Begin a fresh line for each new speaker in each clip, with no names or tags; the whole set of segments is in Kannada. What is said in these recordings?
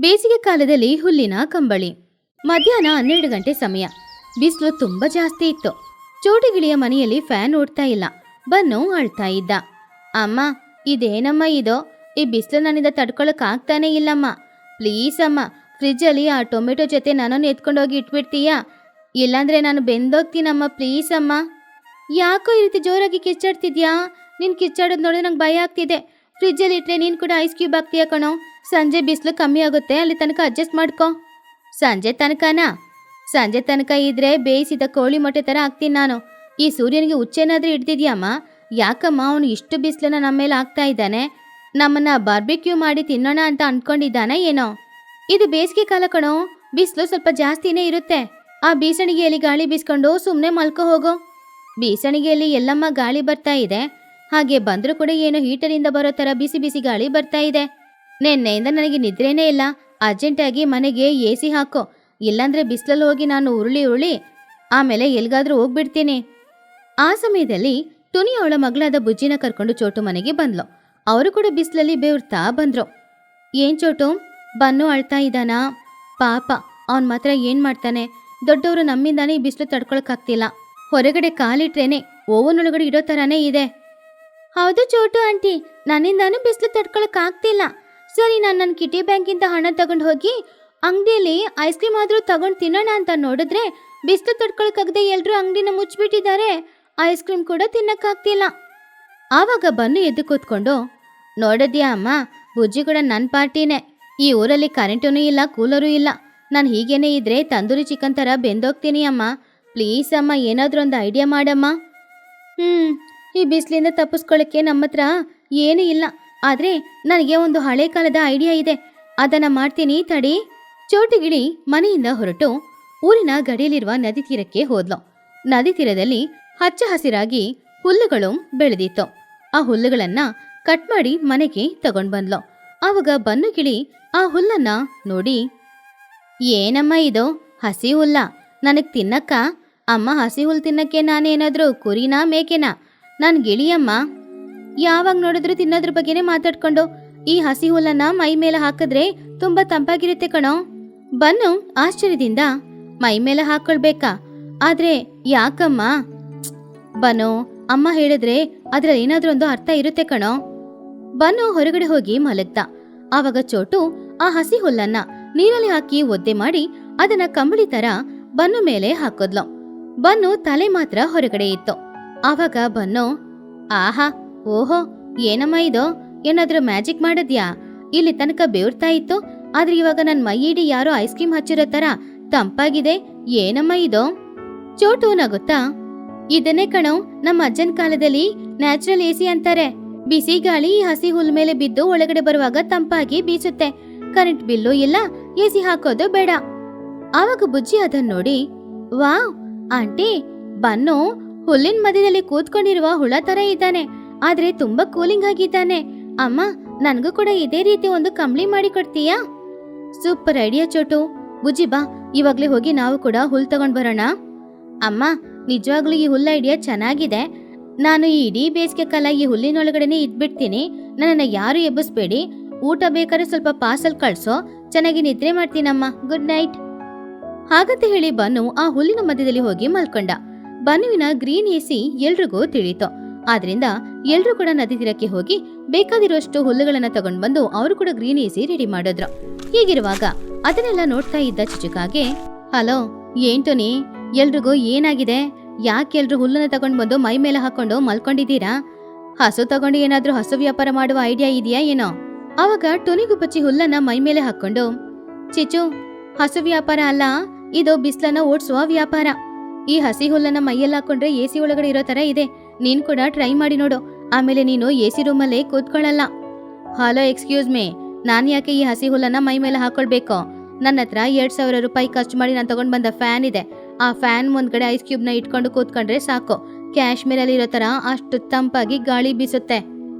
ಬೇಸಿಗೆ ಕಾಲದಲ್ಲಿ ಹುಲ್ಲಿನ ಕಂಬಳಿ. ಮಧ್ಯಾಹ್ನ 12 ಗಂಟೆ ಸಮಯ. ಬಿಸಿಲು ತುಂಬಾ ಜಾಸ್ತಿ ಇತ್ತು. ಚೋಟಿಗಿಳಿಯ ಮನೆಯಲ್ಲಿ ಫ್ಯಾನ್ ಓಡ್ತಾ ಇಲ್ಲ. ಬನ್ನು ಅಳ್ತಾ ಇದ್ದ. ಅಮ್ಮ, ಇದೇನಮ್ಮ ಇದು? ಈ ಬಿಸಿಲು ನನ್ನಿಂದ ತಡ್ಕೊಳಕ್ ಆಗ್ತಾನೆ ಇಲ್ಲಮ್ಮ. ಪ್ಲೀಸ್ ಅಮ್ಮ, ಫ್ರಿಜ್ಜಲ್ಲಿ ಆ ಟೊಮೆಟೊ ಜೊತೆ ನನ್ನನ್ನು ಎತ್ಕೊಂಡೋಗಿ ಇಟ್ಬಿಡ್ತೀಯಾ? ಇಲ್ಲಾಂದ್ರೆ ನಾನು ಬೆಂದೋಗ್ತೀನಮ್ಮ, ಪ್ಲೀಸ್ ಅಮ್ಮ. ಯಾಕೋ ಈ ರೀತಿ ಜೋರಾಗಿ ಕಿಚ್ಚಾಡ್ತಿದ್ಯಾ? ನೀನು ಕಿಚ್ಚಾಡೋದು ನೋಡಿದ್ರೆ ನಂಗೆ ಭಯ ಆಗ್ತಿದೆ. ಫ್ರಿಜ್ಜಲ್ಲಿ ಇಟ್ಟರೆ ನೀನು ಕೂಡ ಐಸ್ ಕ್ಯೂಬ್ ಆಗ್ತೀಯ ಕಣೋ. ಸಂಜೆ ಬಿಸಿಲು ಕಮ್ಮಿ ಆಗುತ್ತೆ, ಅಲ್ಲಿ ತನಕ ಅಡ್ಜಸ್ಟ್ ಮಾಡ್ಕೊ. ಸಂಜೆ ತನಕನಾ? ಸಂಜೆ ತನಕ ಇದ್ರೆ ಬೇಯಿಸಿದ ಕೋಳಿ ಮೊಟ್ಟೆ ಥರ ಆಗ್ತೀನಿ ನಾನು. ಈ ಸೂರ್ಯನಿಗೆ ಹುಚ್ಚೇನಾದ್ರೂ ಹಿಡ್ದಿದ್ಯಮ್ಮ? ಯಾಕಮ್ಮ ಅವನು ಇಷ್ಟು ಬಿಸಿಲನ್ನ ನಮ್ಮ ಮೇಲೆ ಆಗ್ತಾ ಇದ್ದಾನೆ? ನಮ್ಮನ್ನ ಬಾರ್ಬಿಕ್ಯೂ ಮಾಡಿ ತಿನ್ನೋಣ ಅಂತ ಅನ್ಕೊಂಡಿದ್ದಾನೆ ಏನೋ? ಇದು ಬೇಸಿಗೆ ಕಾಲ ಕಣೋ, ಬಿಸಿಲು ಸ್ವಲ್ಪ ಜಾಸ್ತಿನೇ ಇರುತ್ತೆ. ಆ ಬೀಸಣಿಗೆಯಲ್ಲಿ ಗಾಳಿ ಬೀಸ್ಕೊಂಡು ಸುಮ್ಮನೆ ಮಲ್ಕೋ ಹೋಗೋ. ಬೀಸಣಿಗೆಯಲ್ಲಿ ಎಲ್ಲಮ್ಮ ಗಾಳಿ ಬರ್ತಾ ಇದೆ? ಹಾಗೆ ಬಂದರೂ ಕೂಡ ಏನೋ ಹೀಟರಿಂದ ಬರೋ ಥರ ಬಿಸಿ ಬಿಸಿ ಗಾಳಿ ಬರ್ತಾ ಇದೆ. ನಿನ್ನೆಯಿಂದ ನನಗೆ ನಿದ್ರೇನೇ ಇಲ್ಲ. ಅರ್ಜೆಂಟಾಗಿ ಮನೆಗೆ AC ಹಾಕೋ, ಇಲ್ಲಾಂದ್ರೆ ಬಿಸಿಲಲ್ಲಿ ಹೋಗಿ ನಾನು ಉರುಳಿ ಆಮೇಲೆ ಎಲ್ಗಾದ್ರೂ ಹೋಗ್ಬಿಡ್ತೀನಿ. ಆ ಸಮಯದಲ್ಲಿ ಟುನಿ ಅವಳ ಮಗಳಾದ ಬುಜ್ಜಿನ ಕರ್ಕೊಂಡು ಚೋಟು ಮನೆಗೆ ಬಂದ್ಲು. ಅವರು ಕೂಡ ಬಿಸಿಲಲ್ಲಿ ಬೇವ್ರ್ತಾ ಬಂದ್ರು. ಏನ್ ಚೋಟು, ಬನ್ನು ಅಳ್ತಾ ಇದ್ದಾನಾ? ಪಾಪ, ಅವನ್ ಮಾತ್ರ ಏನ್ ಮಾಡ್ತಾನೆ? ದೊಡ್ಡವರು ನಮ್ಮಿಂದಾನೇ ಈ ಬಿಸಿಲು ತಡ್ಕೊಳಕ್ಕಾಗ್ತಿಲ್ಲ. ಹೊರಗಡೆ ಕಾಲಿಟ್ರೇನೆ ಓವನ್ ಒಳಗಡೆ ಇಡೋ ಥರನೇ ಇದೆ. ಹೌದು ಚೋಟು ಆಂಟಿ, ನನ್ನಿಂದಾನು ಬಿಸಿಲು ತಡ್ಕೊಳಕ್ ಆಗ್ತಿಲ್ಲ. ಸರಿ, ನಾನು ನನ್ನ ಕಿಟಿ ಬ್ಯಾಂಕಿಂದ ಹಣ ತಗೊಂಡು ಹೋಗಿ ಅಂಗಡಿಯಲ್ಲಿ ಐಸ್ ಕ್ರೀಮ್ ಆದರೂ ತಗೊಂಡು ತಿನ್ನೋಣ ಅಂತ ನೋಡಿದ್ರೆ ಬಿಸಿಲು ತಡ್ಕೊಳಕ್ಕಾಗದೆ ಎಲ್ಲರೂ ಅಂಗಡಿನ ಮುಚ್ಚಿಬಿಟ್ಟಿದ್ದಾರೆ. ಐಸ್ ಕ್ರೀಮ್ ಕೂಡ ತಿನ್ನಕ್ಕಾಗ್ತಿಲ್ಲ. ಆವಾಗ ಬನ್ನು ಎದ್ದು ಕೂತ್ಕೊಂಡು, ನೋಡಿದ್ಯಾ ಅಮ್ಮ, ಬುಜ್ಜಿ ಕೂಡ ನನ್ನ ಪಾರ್ಟಿನೇ. ಈ ಊರಲ್ಲಿ ಕರೆಂಟೂ ಇಲ್ಲ, ಕೂಲರೂ ಇಲ್ಲ. ನಾನು ಹೀಗೇನೆ ಇದ್ರೆ ತಂದೂರಿ ಚಿಕನ್ ಥರ ಬೆಂದೋಗ್ತೀನಿ ಅಮ್ಮ. ಪ್ಲೀಸ್ ಅಮ್ಮ, ಏನಾದರೂ ಒಂದು ಐಡಿಯಾ ಮಾಡಮ್ಮ. ಈ ಬಿಸಿಲಿಂದ ತಪ್ಪಿಸ್ಕೊಳ್ಳೋಕ್ಕೆ ನಮ್ಮ ಹತ್ರ ಏನೂ ಇಲ್ಲ. ಆದರೆ ನನಗೆ ಒಂದು ಹಳೆ ಕಾಲದ ಐಡಿಯಾ ಇದೆ, ಅದನ್ನು ಮಾಡ್ತೀನಿ ತಡಿ. ಚೋಟಿಗಿಳಿ ಮನೆಯಿಂದ ಹೊರಟು ಊರಿನ ಗಡಿಯಲ್ಲಿರುವ ನದಿ ತೀರಕ್ಕೆ ಹೋದ್ಲು. ನದಿ ತೀರದಲ್ಲಿ ಹಚ್ಚ ಹಸಿರಾಗಿ ಹುಲ್ಲುಗಳು ಬೆಳೆದಿತ್ತು. ಆ ಹುಲ್ಲುಗಳನ್ನ ಕಟ್ ಮಾಡಿ ಮನೆಗೆ ತಗೊಂಡು ಬಂದ್ಲು. ಆವಾಗ ಬನ್ನುಗಿಳಿ ಆ ಹುಲ್ಲನ್ನ ನೋಡಿ, ಏನಮ್ಮ ಇದು? ಹಸಿ ಹುಲ್ಲ ನನಗೆ ತಿನ್ನಕ್ಕ? ಅಮ್ಮ, ಹಸಿ ಹುಲ್ಲು ತಿನ್ನಕ್ಕೆ ನಾನೇನಾದರೂ ಕುರಿನಾ ಮೇಕೆನಾ? ನಾನು ಗಿಳಿಯಮ್ಮ. ಯಾವಾಗ ನೋಡಿದ್ರು ತಿನ್ನೋದ್ರ ಬಗ್ಗೆನೇ ಮಾತಾಡ್ಕೊಂಡು ಈ ಹಸಿ ಹುಲ್ಲನ್ನ ಮೈ ಮೇಲೆ ಹಾಕಿದ್ರೆ ತುಂಬಾ ತಂಪಾಗಿರುತ್ತೆ ಕಣೋ. ಬನ್ನು ಆಶ್ಚರ್ಯದಿಂದ, ಮೈ ಮೇಲೆ ಹಾಕೊಳ್ಬೇಕಾ? ಆದ್ರೆ ಯಾಕಮ್ಮ? ಬನ್ನು, ಅಮ್ಮ ಹೇಳಿದ್ರೆ ಅದ್ರಲ್ಲಿ ಏನಾದ್ರೂ ಒಂದು ಅರ್ಥ ಇರುತ್ತೆ ಕಣೋ. ಬನ್ನು ಹೊರಗಡೆ ಹೋಗಿ ಮಲಗ್ತ. ಆವಾಗ ಚೋಟು ಆ ಹಸಿ ಹುಲ್ಲನ್ನ ನೀರಲ್ಲಿ ಹಾಕಿ ಒದ್ದೆ ಮಾಡಿ ಅದನ್ನ ಕಂಬಳಿ ತರ ಬನ್ನು ಮೇಲೆ ಹಾಕೋದ್ಲು. ಬನ್ನು ತಲೆ ಮಾತ್ರ ಹೊರಗಡೆ ಇತ್ತು. ಆವಾಗ ಬನ್ನು, ಆಹಾ, ಓಹೋ, ಏನಮ್ಮ ಇದು? ಏನಾದ್ರೂ ಮ್ಯಾಜಿಕ್ ಮಾಡಿದ್ಯಾ? ಇಲ್ಲಿ ತನಕ ಬೇವ್ರ್ತಾ ಇತ್ತು, ಆದ್ರೆ ಇವಾಗ ನನ್ನ ಮೈ ಇಡೀ ಯಾರೋ ಐಸ್ ಕ್ರೀಮ್ ಹಚ್ಚಿರೋ ತರ ತಂಪಾಗಿದೆ. ಏನಮ್ಮ ಇದು? ಚೋಟು ನಗುತ್ತಾ, ಇದನ್ನೇ ಕಣೋ ನಮ್ಮ ಅಜ್ಜನ ಕಾಲದಲ್ಲಿ ನ್ಯಾಚುರಲ್ AC ಅಂತಾರೆ. ಬಿಸಿ ಗಾಳಿ ಹಸಿ ಹುಲ್ ಮೇಲೆ ಬಿದ್ದು ಒಳಗಡೆ ಬರುವಾಗ ತಂಪಾಗಿ ಬೀಸುತ್ತೆ. ಕರೆಂಟ್ ಬಿಲ್ಲು ಇಲ್ಲ, AC ಹಾಕೋದು ಬೇಡ. ಆವಾಗ ಬುಜ್ಜಿ ಅದನ್ನ ನೋಡಿ, ವಾವ್ ಆಂಟಿ, ಬನ್ನು ಹುಲ್ಲಿನ ಮಧ್ಯದಲ್ಲಿ ಕೂತ್ಕೊಂಡಿರುವ ಹುಳ ತರ ಇದ್ದಾನೆ, ಆದ್ರೆ ತುಂಬಾ ಕೂಲಿಂಗ್ ಆಗಿದ್ದಾನೆ. ಅಮ್ಮ, ನನ್ಗೂ ಕೂಡ ಇದೇ ರೀತಿ ಒಂದು ಕಂಬಳಿ ಮಾಡಿ ಕೊಡ್ತೀಯಾ? Super idea Chotu. ಬುಜ್ಜಿ ಬಾ, ಇವಾಗ್ಲೇ ಹೋಗಿ ನಾವು ಕೂಡ ಹುಲ್ ತಗೊಂಡ್ ಬರೋಣ. ಅಮ್ಮ, ನಿಜವಾಗ್ಲೂ ಈ ಹುಲ್ಲ ಐಡಿಯಾ ಚೆನ್ನಾಗಿದೆ. ನಾನು ಈ ಇಡೀ ಬೇಸಿಗೆ ಕಾಲ ಈ ಹುಲ್ಲಿನೊಳಗಡೆನೆ ಇದ್ಬಿಡ್ತೀನಿ. ನನ್ನನ್ನ ಯಾರು ಎಬ್ಬಿಸ್ಬೇಡಿ. ಊಟ ಬೇಕಾದ್ರೆ ಸ್ವಲ್ಪ ಪಾರ್ಸಲ್ ಕಳ್ಸೋ. ಚೆನ್ನಾಗಿ ನಿದ್ರೆ ಮಾಡ್ತೀನಮ್ಮ. Good night. ಹಾಗಂತ ಹೇಳಿ ಬನ್ನು ಆ ಹುಲ್ಲಿನ ಮಧ್ಯದಲ್ಲಿ ಹೋಗಿ ಮಲ್ಕೊಂಡ. ಬನ್ನುವಿನ ಗ್ರೀನ್ AC ಎಲ್ರಿಗೂ ತಿಳಿತು. ಆದ್ರಿಂದ ಎಲ್ರೂ ಕೂಡ ನದಿ ತೀರಕ್ಕೆ ಹೋಗಿ ಬೇಕಾದಿರುವಷ್ಟು ಹುಲ್ಲುಗಳನ್ನ ತಗೊಂಡ್ ಬಂದು ಅವರು ಕೂಡ ಗ್ರೀನ್ AC ರೆಡಿ ಮಾಡಿದ್ರು. ಹೀಗಿರುವಾಗ ಅದನ್ನೆಲ್ಲ ನೋಡ್ತಾ ಇದ್ದ ಚಿಚುಕಾಗೆ, ಹಲೋ, ಏನ್ ಟೋನಿ, ಎಲ್ರಿಗೂ ಏನಾಗಿದೆ? ಯಾಕೆ ಎಲ್ರು ಹುಲ್ಲನ್ನ ತಗೊಂಡ್ ಬಂದು ಮೈ ಮೇಲೆ ಹಾಕೊಂಡು ಮಲ್ಕೊಂಡಿದ್ದೀರಾ? ಹಸು ತಗೊಂಡು ಏನಾದ್ರೂ ಹಸು ವ್ಯಾಪಾರ ಮಾಡುವ ಐಡಿಯಾ ಇದೆಯಾ ಏನೋ? ಆವಾಗ ಟೋನಿಗೂ ಬಚ್ಚಿ ಹುಲ್ಲನ್ನ ಮೈ ಮೇಲೆ ಹಾಕೊಂಡು, ಚಿಚು, ಹಸು ವ್ಯಾಪಾರ ಅಲ್ಲ, ಇದು ಬಿಸ್ಲನ್ನ ಓಡಿಸುವ ವ್ಯಾಪಾರ. ಈ ಹಸಿ ಹುಲ್ಲನ್ನ ಮೈಯಲ್ಲಿ ಹಾಕೊಂಡ್ರೆ AC ಒಳಗಡೆ ಇರೋ ತರ ಇದೆ. ನೀನ್ ಕೂಡ ಟ್ರೈ ಮಾಡಿ ನೋಡು, ಆಮೇಲೆ ನೀನು AC ರೂಮಲ್ಲೇ ಕೂತ್ಕೊಳ್ಳಲ್ಲ. ಹಲೋ, ಎಕ್ಸ್ಕ್ಯೂಸ್ ಮೀ, ನಾನ್ ಯಾಕೆ ಈ ಹಸಿ ಹುಲ್ಲನ್ನ ಮೈ ಮೇಲೆ ಹಾಕೊಳ್ಬೇಕು? ನನ್ನ ಹತ್ರ 2,000 ರೂಪಾಯಿ ಖರ್ಚು ಮಾಡಿ ನಾನು ತಗೊಂಡ್ ಬಂದ ಫ್ಯಾನ್ ಇದೆ. ಆ ಫ್ಯಾನ್ ಮುಂದ್ಗಡೆ ಐಸ್ ಕ್ಯೂಬ್ ನ ಇಟ್ಕೊಂಡು ಕೂತ್ಕೊಂಡ್ರೆ ಸಾಕು. ಕ್ಯಾಶ್ಮೀರಲ್ಲಿ ಇರೋ ತರ ಅಷ್ಟು ತಂಪಾಗಿ ಗಾಳಿ ಬೀಸುತ್ತೆ.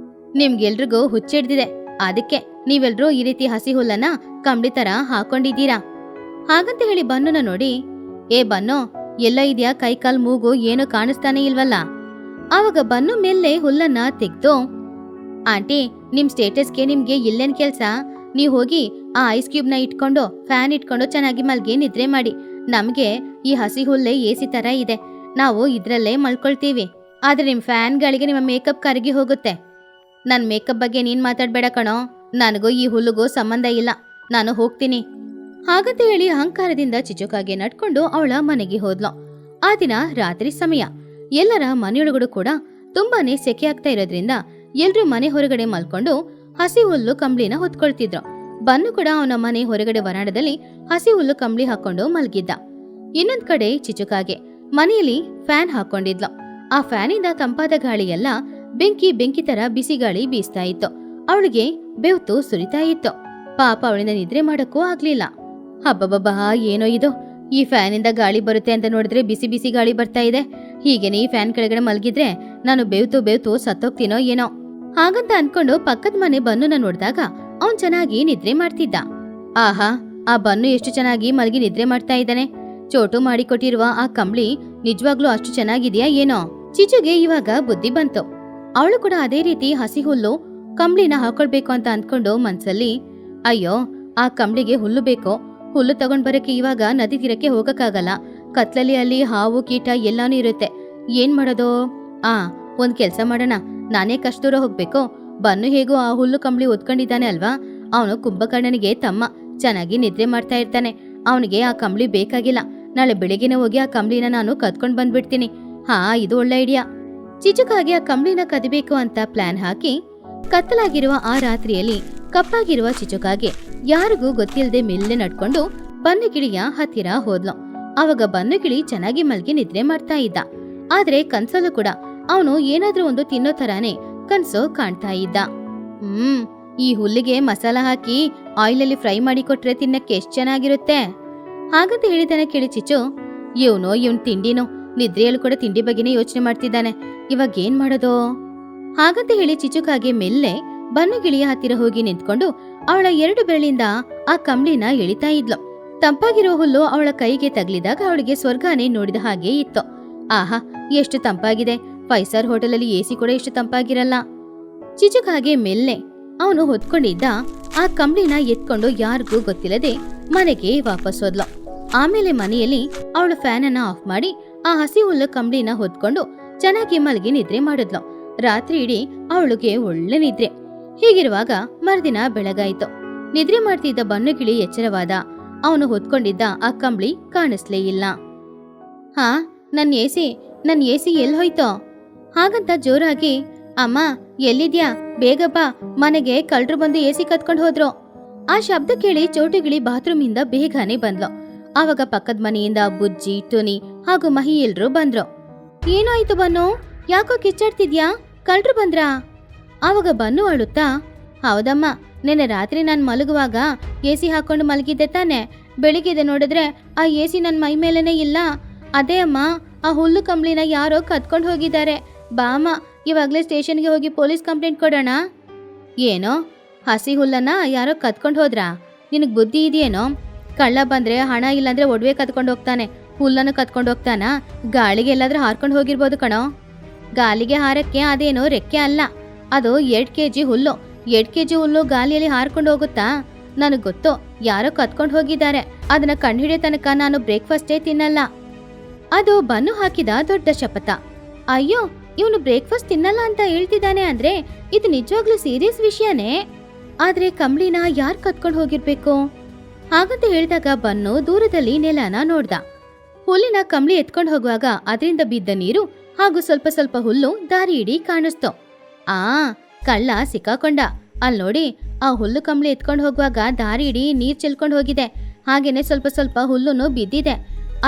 ನಿಮ್ಗೆಲ್ರಿಗೂ ಹುಚ್ಚಿಡ್ದಿದೆ, ಅದಕ್ಕೆ ನೀವೆಲ್ರೂ ಈ ರೀತಿ ಹಸಿ ಹುಲ್ಲನ್ನ ಕಂಬಳಿ ತರ ಹಾಕೊಂಡಿದ್ದೀರಾ. ಹಾಗಂತ ಹೇಳಿ ಬನ್ನನ ನೋಡಿ, ಏ ಬನ್ನು, ಎಲ್ಲ ಇದೆಯಾ? ಕೈ ಕಾಲ್ ಮೂಗು ಏನೋ ಕಾಣಿಸ್ತಾನೆ ಇಲ್ವಲ್ಲ? ಆವಾಗ ಬನ್ನು ಮೇಲೆ ಹುಲ್ಲನ್ನ ತೆಗ್ದು, ಆಂಟಿ, ನಿಮ್ ಸ್ಟೇಟಸ್ಗೆ ನಿಮ್ಗೆ ಇಲ್ಲೇನ್ ಕೆಲ್ಸ? ನೀವು ಹೋಗಿ ಆ ಐಸ್ ಕ್ಯೂಬ್ನ ಇಟ್ಕೊಂಡು ಫ್ಯಾನ್ ಇಟ್ಕೊಂಡು ಚೆನ್ನಾಗಿ ಮಲ್ಗಿ ನಿದ್ರೆ ಮಾಡಿ. ನಮ್ಗೆ ಈ ಹಸಿ ಹುಲ್ಲೇ ಎಸಿ ತರ ಇದೆ, ನಾವು ಇದ್ರಲ್ಲೇ ಮಲ್ಕೊಳ್ತೀವಿ. ಆದ್ರೆ ನಿಮ್ ಫ್ಯಾನ್ಗಳಿಗೆ ನಿಮ್ಮ ಮೇಕಪ್ ಕರಗಿ ಹೋಗುತ್ತೆ. ನನ್ ಮೇಕಪ್ ಬಗ್ಗೆ ನೀನ್ ಮಾತಾಡ್ಬೇಡ ಕಣೋ, ನನಗೂ ಈ ಹುಲ್ಲುಗೂ ಸಂಬಂಧ ಇಲ್ಲ, ನಾನು ಹೋಗ್ತೀನಿ. ಹಾಗಂತ ಹೇಳಿ ಅಹಂಕಾರದಿಂದ ಚಿಚುಕಾಗೆ ನಡ್ಕೊಂಡು ಅವಳ ಮನೆಗೆ ಹೋದ್ಲು. ಆ ದಿನ ರಾತ್ರಿ ಸಮಯ. ಎಲ್ಲರ ಮನೆಯೊಳಗಡೆ ಕೂಡ ತುಂಬಾನೇ ಸೆಕೆ ಆಗ್ತಾ ಇರೋದ್ರಿಂದ ಎಲ್ರೂ ಮನೆ ಹೊರಗಡೆ ಮಲ್ಕೊಂಡು ಹಸಿ ಹುಲ್ಲು ಕಂಬ್ಳಿನ ಹೊತ್ಕೊಳ್ತಿದ್ರು. ಬನ್ನು ಕೂಡ ಅವನ ಮನೆ ಹೊರಗಡೆ ವರಾಂಡದಲ್ಲಿ ಹಸಿ ಹುಲ್ಲು ಕಂಬ್ಳಿ ಹಾಕೊಂಡು ಮಲ್ಗಿದ್ದ. ಇನ್ನೊಂದ್ ಕಡೆ ಚಿಚುಕಾಗೆ ಮನೆಯಲ್ಲಿ ಫ್ಯಾನ್ ಹಾಕೊಂಡಿದ್ಲು. ಆ ಫ್ಯಾನಿಂದ ತಂಪಾದ ಗಾಳಿ ಎಲ್ಲ ಬೆಂಕಿ ತರ ಬಿಸಿ ಗಾಳಿ ಬೀಸ್ತಾ ಇತ್ತು. ಅವಳಿಗೆ ಬೆವ್ತು ಸುರಿತಾ ಇತ್ತು. ಪಾಪ ಅವಳಿಂದ ನಿದ್ರೆ ಮಾಡಕ್ಕೂ ಆಗ್ಲಿಲ್ಲ. ಹಬ್ಬಬ್ಬಾ, ಏನೋ ಇದು, ಈ ಫ್ಯಾನಿಂದ ಗಾಳಿ ಬರುತ್ತೆ ಅಂತ ನೋಡಿದ್ರೆ ಬಿಸಿ ಬಿಸಿ ಗಾಳಿ ಬರ್ತಾ ಇದೆ. ಹೀಗೇನೆ ಈ ಫ್ಯಾನ್ ಕೆಳಗಡೆ ಮಲ್ಗಿದ್ರೆ ನಾನು ಬೆವ್ತು ಸತ್ತೋಗ್ತೀನೋ ಏನೋ. ಹಾಗಂತ ಅನ್ಕೊಂಡು ಪಕ್ಕದ ಮನೆ ಬನ್ನುನ ನೋಡಿದಾಗ ಅವನ್ ಚೆನ್ನಾಗಿ ನಿದ್ರೆ ಮಾಡ್ತಿದ್ದ. ಆಹಾ, ಆ ಬನ್ನು ಎಷ್ಟು ಚೆನ್ನಾಗಿ ಮಲ್ಗಿ ನಿದ್ರೆ ಮಾಡ್ತಾ ಇದ್ದಾನೆ. ಚೋಟು ಮಾಡಿಕೊಟ್ಟಿರುವ ಆ ಕಂಬ್ಳಿ ನಿಜವಾಗ್ಲೂ ಅಷ್ಟು ಚೆನ್ನಾಗಿದ್ಯಾ ಏನೋ. ಚಿಚುಗೆ ಇವಾಗ ಬುದ್ಧಿ ಬಂತು. ಅವಳು ಕೂಡ ಅದೇ ರೀತಿ ಹಸಿ ಹುಲ್ಲು ಕಂಬ್ಳಿನ ಹಾಕೊಳ್ಬೇಕು ಅಂತ ಅಂದ್ಕೊಂಡು ಮನ್ಸಲ್ಲಿ, ಅಯ್ಯೋ ಆ ಕಂಬ್ಳಿಗೆ ಹುಲ್ಲು ಬೇಕು, ಹುಲ್ಲು ತಗೊಂಡ್ ಬರಕ್ಕೆ ಇವಾಗ ನದಿ ತೀರಕ್ಕೆ ಹೋಗಕ್ಕಾಗಲ್ಲ, ಕತ್ಲಲ್ಲಿ ಅಲ್ಲಿ ಹಾವು ಕೀಟ ಎಲ್ಲಾನು ಇರುತ್ತೆ, ಏನ್ ಮಾಡೋದು? ಒಂದ್ ಕೆಲ್ಸ ಮಾಡೋಣ, ನಾನೇ ಕಷ್ಟ ದೂರ ಹೋಗ್ಬೇಕು. ಬನ್ನು ಹೇಗೋ ಆ ಹುಲ್ಲು ಕಂಬ್ಳಿ ಒತ್ಕೊಂಡಿದ್ದಾನೆ ಅಲ್ವಾ, ಅವನು ಕುಂಭಕರ್ಣನಿಗೆ ತಮ್ಮ, ಚೆನ್ನಾಗಿ ನಿದ್ರೆ ಮಾಡ್ತಾ ಇರ್ತಾನೆ, ಅವನಿಗೆ ಆ ಕಂಬ್ಳಿ ಬೇಕಾಗಿಲ್ಲ. ನಾಳೆ ಬೆಳಿಗ್ಗೆನೆ ಹೋಗಿ ಆ ಕಂಬ್ಳಿನ ನಾನು ಕದ್ಕೊಂಡ್ ಬಂದ್ಬಿಡ್ತೀನಿ. ಇದು ಒಳ್ಳೆ ಐಡಿಯಾ. ಚಿಚುಕಾಗಿ ಆ ಕಂಬ್ಳಿನ ಕದಿಬೇಕು ಅಂತ ಪ್ಲಾನ್ ಹಾಕಿ ಕತ್ತಲಾಗಿರುವ ಆ ರಾತ್ರಿಯಲ್ಲಿ ಕಪ್ಪಾಗಿರುವ ಚಿಚುಕಾಗೆ ಯಾರಿಗೂ ಗೊತ್ತಿಲ್ಲದೆ ಮೆಲ್ಲೆ ನಡ್ಕೊಂಡು ಬನ್ನುಗಿಳಿಯ ಹತ್ತಿರ ಹೋದ್ಲು. ಅವಾಗ ಬನ್ನುಗಿಳಿ ಚೆನ್ನಾಗಿ ಮಲ್ಗಿ ನಿದ್ರೆ ಮಾಡ್ತಾ ಇದ್ದ. ಆದ್ರೆ ಕನ್ಸಲ್ಲೂ ಕೂಡ ಅವನು ಏನಾದ್ರೂ ಒಂದು ತಿನ್ನೋ ತರಾನೇ ಕನ್ಸು ಕಾಣ್ತಾ ಇದ್ದ. ಈ ಹುಲ್ಲಿಗೆ ಮಸಾಲ ಹಾಕಿ ಆಯಿಲಲ್ಲಿ ಫ್ರೈ ಮಾಡಿ ಕೊಟ್ರೆ ತಿನ್ನಕ್ಕೆ ಎಷ್ಟ್ ಚೆನ್ನಾಗಿರುತ್ತೆ. ಹಾಗಂತ ಹೇಳಿದಾನೆ ಕೇಳಿ ಚಿಚು, ಇವನ್ ತಿಂಡಿನೋ, ನಿದ್ರೆಯಲ್ಲೂ ಕೂಡ ತಿಂಡಿ ಬಗ್ಗೆನೇ ಯೋಚನೆ ಮಾಡ್ತಿದ್ದಾನೆ, ಇವಾಗ ಏನ್ ಮಾಡೋದು? ಹಾಗಂತ ಹೇಳಿ ಚಿಚುಕಾಗೆ ಮೆಲ್ಲೆ ಬನ್ನುಗಿಳಿಯ ಹತ್ತಿರ ಹೋಗಿ ನಿಂತ್ಕೊಂಡು ಅವಳ 2 ಬೆರಳಿಂದ ಆ ಕಂಬ್ಳಿನ ಎಳಿತಾ ಇದ್ಲು. ತಂಪಾಗಿರೋ ಹುಲ್ಲು ಅವಳ ಕೈಗೆ ತಗ್ಲಿದಾಗ ಅವಳಿಗೆ ಸ್ವರ್ಗನೇ ನೋಡಿದ ಹಾಗೆ ಇತ್ತು. ಆಹಾ, ಎಷ್ಟು ತಂಪಾಗಿದೆ. 5 ಸ್ಟಾರ್ ಹೋಟೆಲಲ್ಲಿ ಎಸಿ ಕೂಡ ಎಷ್ಟು ತಂಪಾಗಿರಲ್ಲ. ಚಿಚುಕಾಗೆ ಮೆಲ್ಲೆ ಅವನು ಹೊತ್ಕೊಂಡಿದ್ದ ಆ ಕಂಬ್ಳಿನ ಎತ್ಕೊಂಡು ಯಾರಿಗೂ ಗೊತ್ತಿಲ್ಲದೆ ಮನೆಗೆ ವಾಪಸ್ ಹೋದ್ಲು. ಆಮೇಲೆ ಮನೆಯಲ್ಲಿ ಅವಳು ಫ್ಯಾನ್ ಅನ್ನ ಆಫ್ ಮಾಡಿ ಆ ಹಸಿ ಹುಲ್ಲು ಕಂಬ್ಳಿನ ಹೊತ್ಕೊಂಡು ಚೆನ್ನಾಗಿ ಮಲಗಿ ನಿದ್ರೆ ಮಾಡಿದ್ಲು. ರಾತ್ರಿ ಇಡೀ ಅವಳಿಗೆ ಒಳ್ಳೆ ನಿದ್ರೆ. ಹೀಗಿರುವಾಗ ಮರುದಿನ ಬೆಳಗಾಯಿತು. ನಿದ್ರೆ ಮಾಡ್ತಿದ್ದ ಬನ್ನುಗಿಳಿ ಎಚ್ಚರವಾದ. ಅವನು ಹೊತ್ಕೊಂಡಿದ್ದ ಆ ಕಂಬ್ಳಿ ಕಾಣಿಸ್ಲೇ ಇಲ್ಲ. ನನ್ ಎಸಿ ಎಲ್ಲಿ ಹೋಯ್ತೋ? ಹಾಗಂತ ಜೋರಾಗಿ, ಅಮ್ಮ ಎಲ್ಲಿದ್ಯಾ, ಬೇಗ ಬಾ, ಮನೆಗೆ ಕಳ್ರು ಬಂದು ಎಸಿ ಕತ್ಕೊಂಡು ಹೋದ್ರು. ಆ ಶಬ್ದ ಕೇಳಿ ಚೋಟುಗಿಳಿ ಬಾತ್ರೂಮಿಂದ ಬೇಗನೆ ಬಂದ್ಲು. ಆವಾಗ ಪಕ್ಕದ ಮನೆಯಿಂದ ಬುಜ್ಜಿ, ಟುನಿ ಹಾಗೂ ಮಹಿ ಎಲ್ರು ಬಂದ್ರು. ಏನಾಯ್ತು ಬನ್ನು, ಯಾಕೋ ಕಿಚ್ಚಾಡ್ತಿದ್ಯಾ, ಕಳ್ರು ಬಂದ್ರಾ? ಆವಾಗ ಬನ್ನು ಅಳುತ್ತಾ, ಹೌದಮ್ಮ, ನೆನ್ನೆ ರಾತ್ರಿ ನಾನು ಮಲಗುವಾಗ ಎಸಿ ಹಾಕೊಂಡು ಮಲಗಿದ್ದೆ ತಾನೆ, ಬೆಳಿಗ್ಗೆ ನೋಡಿದ್ರೆ ಆ ಎಸಿ ನನ್ನ ಮೈ ಮೇಲೇನೆ ಇಲ್ಲ. ಅದೇ ಅಮ್ಮ, ಆ ಹುಲ್ಲು ಕಂಬ್ಳಿನ ಯಾರೋ ಕತ್ಕೊಂಡು ಹೋಗಿದ್ದಾರೆ. ಬಾಮ, ಇವಾಗ್ಲೇ ಸ್ಟೇಷನ್ಗೆ ಹೋಗಿ ಪೊಲೀಸ್ ಕಂಪ್ಲೇಂಟ್ ಕೊಡೋಣ. ಏನೋ, ಹಸಿ ಹುಲ್ಲನ್ನ ಯಾರೋ ಕತ್ಕೊಂಡು ಹೋದ್ರಾ? ನಿನಗ್ ಬುದ್ಧಿ ಇದೆಯೇನೋ? ಕಳ್ಳ ಬಂದ್ರೆ ಹಣ ಇಲ್ಲಾಂದ್ರೆ ಒಡವೆ ಕತ್ಕೊಂಡು ಹೋಗ್ತಾನೆ, ಹುಲ್ಲನ್ನು ಕತ್ಕೊಂಡು ಹೋಗ್ತಾನ? ಗಾಳಿಗೆ ಎಲ್ಲಾದ್ರೂ ಹಾರ್ಕೊಂಡು ಹೋಗಿರ್ಬೋದು ಕಣೋ. ಗಾಲಿಗೆ ಹಾರಕ್ಕೆ ಅದೇನೋ ರೆಕ್ಕೆ ಅಲ್ಲ, ಅದು 2 kg ಹುಲ್ಲು. 2 kg ಹುಲ್ಲು ಗಾಲಿಯಲ್ಲಿ ಹಾರ್ಕೊಂಡು ಹೋಗುತ್ತಾ? ನನಗ್ ಗೊತ್ತು, ಯಾರೋ ಕತ್ಕೊಂಡು ಹೋಗಿದ್ದಾರೆ. ಅದನ್ನ ಕಂಡುಹಿಡಿಯೋ ತನಕ ನಾನು ಬ್ರೇಕ್ಫಾಸ್ಟೇ ತಿನ್ನಲ್ಲ. ಅದು ಬನ್ನು ಹಾಕಿದ ದೊಡ್ಡ ಶಪಥ. ಅಯ್ಯೋ, ಇವನು ಬ್ರೇಕ್ಫಾಸ್ಟ್ ತಿನ್ನಲ್ಲ ಅಂತ ಹೇಳ್ತಿದ್ದಾನೆ ಅಂದ್ರೆ ಇದು ನಿಜವಾಗ್ಲೂ ಸೀರಿಯಸ್ ವಿಷಯನೇ. ಆದ್ರೆ ಕಂಬ್ಳಿನ ಯಾರ್ ಕತ್ಕೊಂಡು ಹೋಗಿರ್ಬೇಕು? ಹಾಗಂತ ಹೇಳಿದಾಗ ಬನ್ನು ದೂರದಲ್ಲಿ ನೆಲನ ನೋಡ್ದ. ಹುಲ್ಲಿನ ಕಂಬ್ಳಿ ಎತ್ಕೊಂಡು ಹೋಗುವಾಗ ಅದರಿಂದ ಬಿದ್ದ ನೀರು ಹಾಗೂ ಸ್ವಲ್ಪ ಸ್ವಲ್ಪ ಹುಲ್ಲು ದಾರಿ ಇಡೀ ಕಾಣಿಸ್ತು. ಕಳ್ಳ ಸಿಕ್ಕಾಕೊಂಡ. ಅಲ್ಲಿ ನೋಡಿ, ಆ ಹುಲ್ಲು ಕಂಬ್ಳಿ ಎತ್ಕೊಂಡು ಹೋಗುವಾಗ ದಾರಿ ಇಡೀ ನೀರ್ ಚೆಲ್ಕೊಂಡು ಹೋಗಿದೆ. ಹಾಗೇನೆ ಸ್ವಲ್ಪ ಸ್ವಲ್ಪ ಹುಲ್ಲುನು ಬಿದ್ದಿದೆ.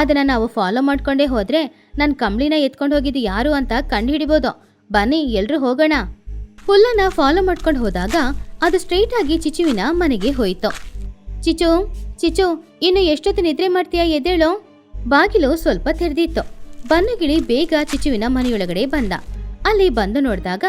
ಅದನ್ನ ನಾವು ಫಾಲೋ ಮಾಡ್ಕೊಂಡೇ ಹೋದ್ರೆ ನನ್ ಕಂಬ್ಳಿನ ಎತ್ಕೊಂಡು ಹೋಗಿದ್ದು ಯಾರು ಅಂತ ಕಂಡು ಹಿಡಿಬೋದು. ಬನ್ನಿ ಎಲ್ರೂ ಹೋಗೋಣ. ಹುಲ್ಲನ್ನ ಫಾಲೋ ಮಾಡ್ಕೊಂಡು ಹೋದಾಗ ಅದು ಸ್ಟ್ರೈಟ್ ಆಗಿ ಚಿಚುವಿನ ಮನೆಗೆ ಹೋಯ್ತು. ಚಿಚು, ಇನ್ನು ಎಷ್ಟೊತ್ತು ನಿದ್ರೆ ಮಾಡ್ತೀಯಾ, ಎದ್ದೇಳೋ. ಬಾಗಿಲು ಸ್ವಲ್ಪ ತೆರೆದಿತ್ತು. ಬನ್ನುಗಿಳಿ ಬೇಗ ಚಿಚುವಿನ ಮನೆಯೊಳಗಡೆ ಬಂದ. ಅಲ್ಲಿ ಬಂದು ನೋಡಿದಾಗ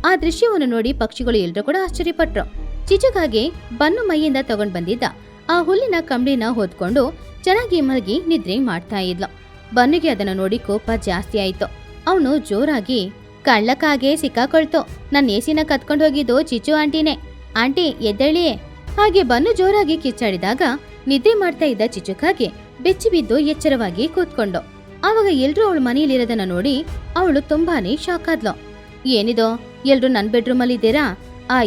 ಆ ದೃಶ್ಯವನ್ನು ನೋಡಿ ಪಕ್ಷಿಗಳು ಎಲ್ರೂ ಕೂಡ ಆಶ್ಚರ್ಯಪಟ್ರು. ಚಿಚುಕಾಗೆ ಬನ್ನು ಮೈಯಿಂದ ತಗೊಂಡ್ ಬಂದಿದ್ದ ಆ ಹುಲ್ಲಿನ ಕಂಬ್ಳಿನ ಹೊದ್ಕೊಂಡು ಚೆನ್ನಾಗಿ ಮಲಗಿ ನಿದ್ರೆ ಮಾಡ್ತಾ ಇದ್ಲು. ಬನ್ನುಗೆ ಅದನ್ನ ನೋಡಿ ಕೋಪ ಜಾಸ್ತಿ ಆಯ್ತು. ಅವನು ಜೋರಾಗಿ, ಕಳ್ಳಕ್ಕಾಗೆ ಸಿಕ್ಕಾಕೊಳ್ತು, ನನ್ನ ಎಸಿನ ಕತ್ಕೊಂಡು ಹೋಗಿದ್ದು ಚಿಚು ಆಂಟಿನೇ. ಆಂಟಿ ಎದ್ದೇಳಿ. ಹಾಗೆ ಬನ್ನು ಜೋರಾಗಿ ಕಿಚ್ಚಾಡಿದಾಗ ನಿದ್ದೆ ಮಾಡ್ತಾ ಇದ್ದ ಚಿಚುಕಾಗೆ ಬೆಚ್ಚಿ ಬಿದ್ದು ಎಚ್ಚರವಾಗಿ ಕೂತ್ಕೊಂಡು ಆವಾಗ ಎಲ್ರೂ ಅವಳ ಮನೆಯಲ್ಲಿರೋದನ್ನ ನೋಡಿ ಅವಳು ತುಂಬಾನೇ ಶಾಕ್ ಆದ್ಲು. ಏನಿದೋ, ಎಲ್ರು ನನ್ ಬೆಡ್ರೂಮ್ ಅಲ್ಲಿ ಇದ್ದೀರಾ?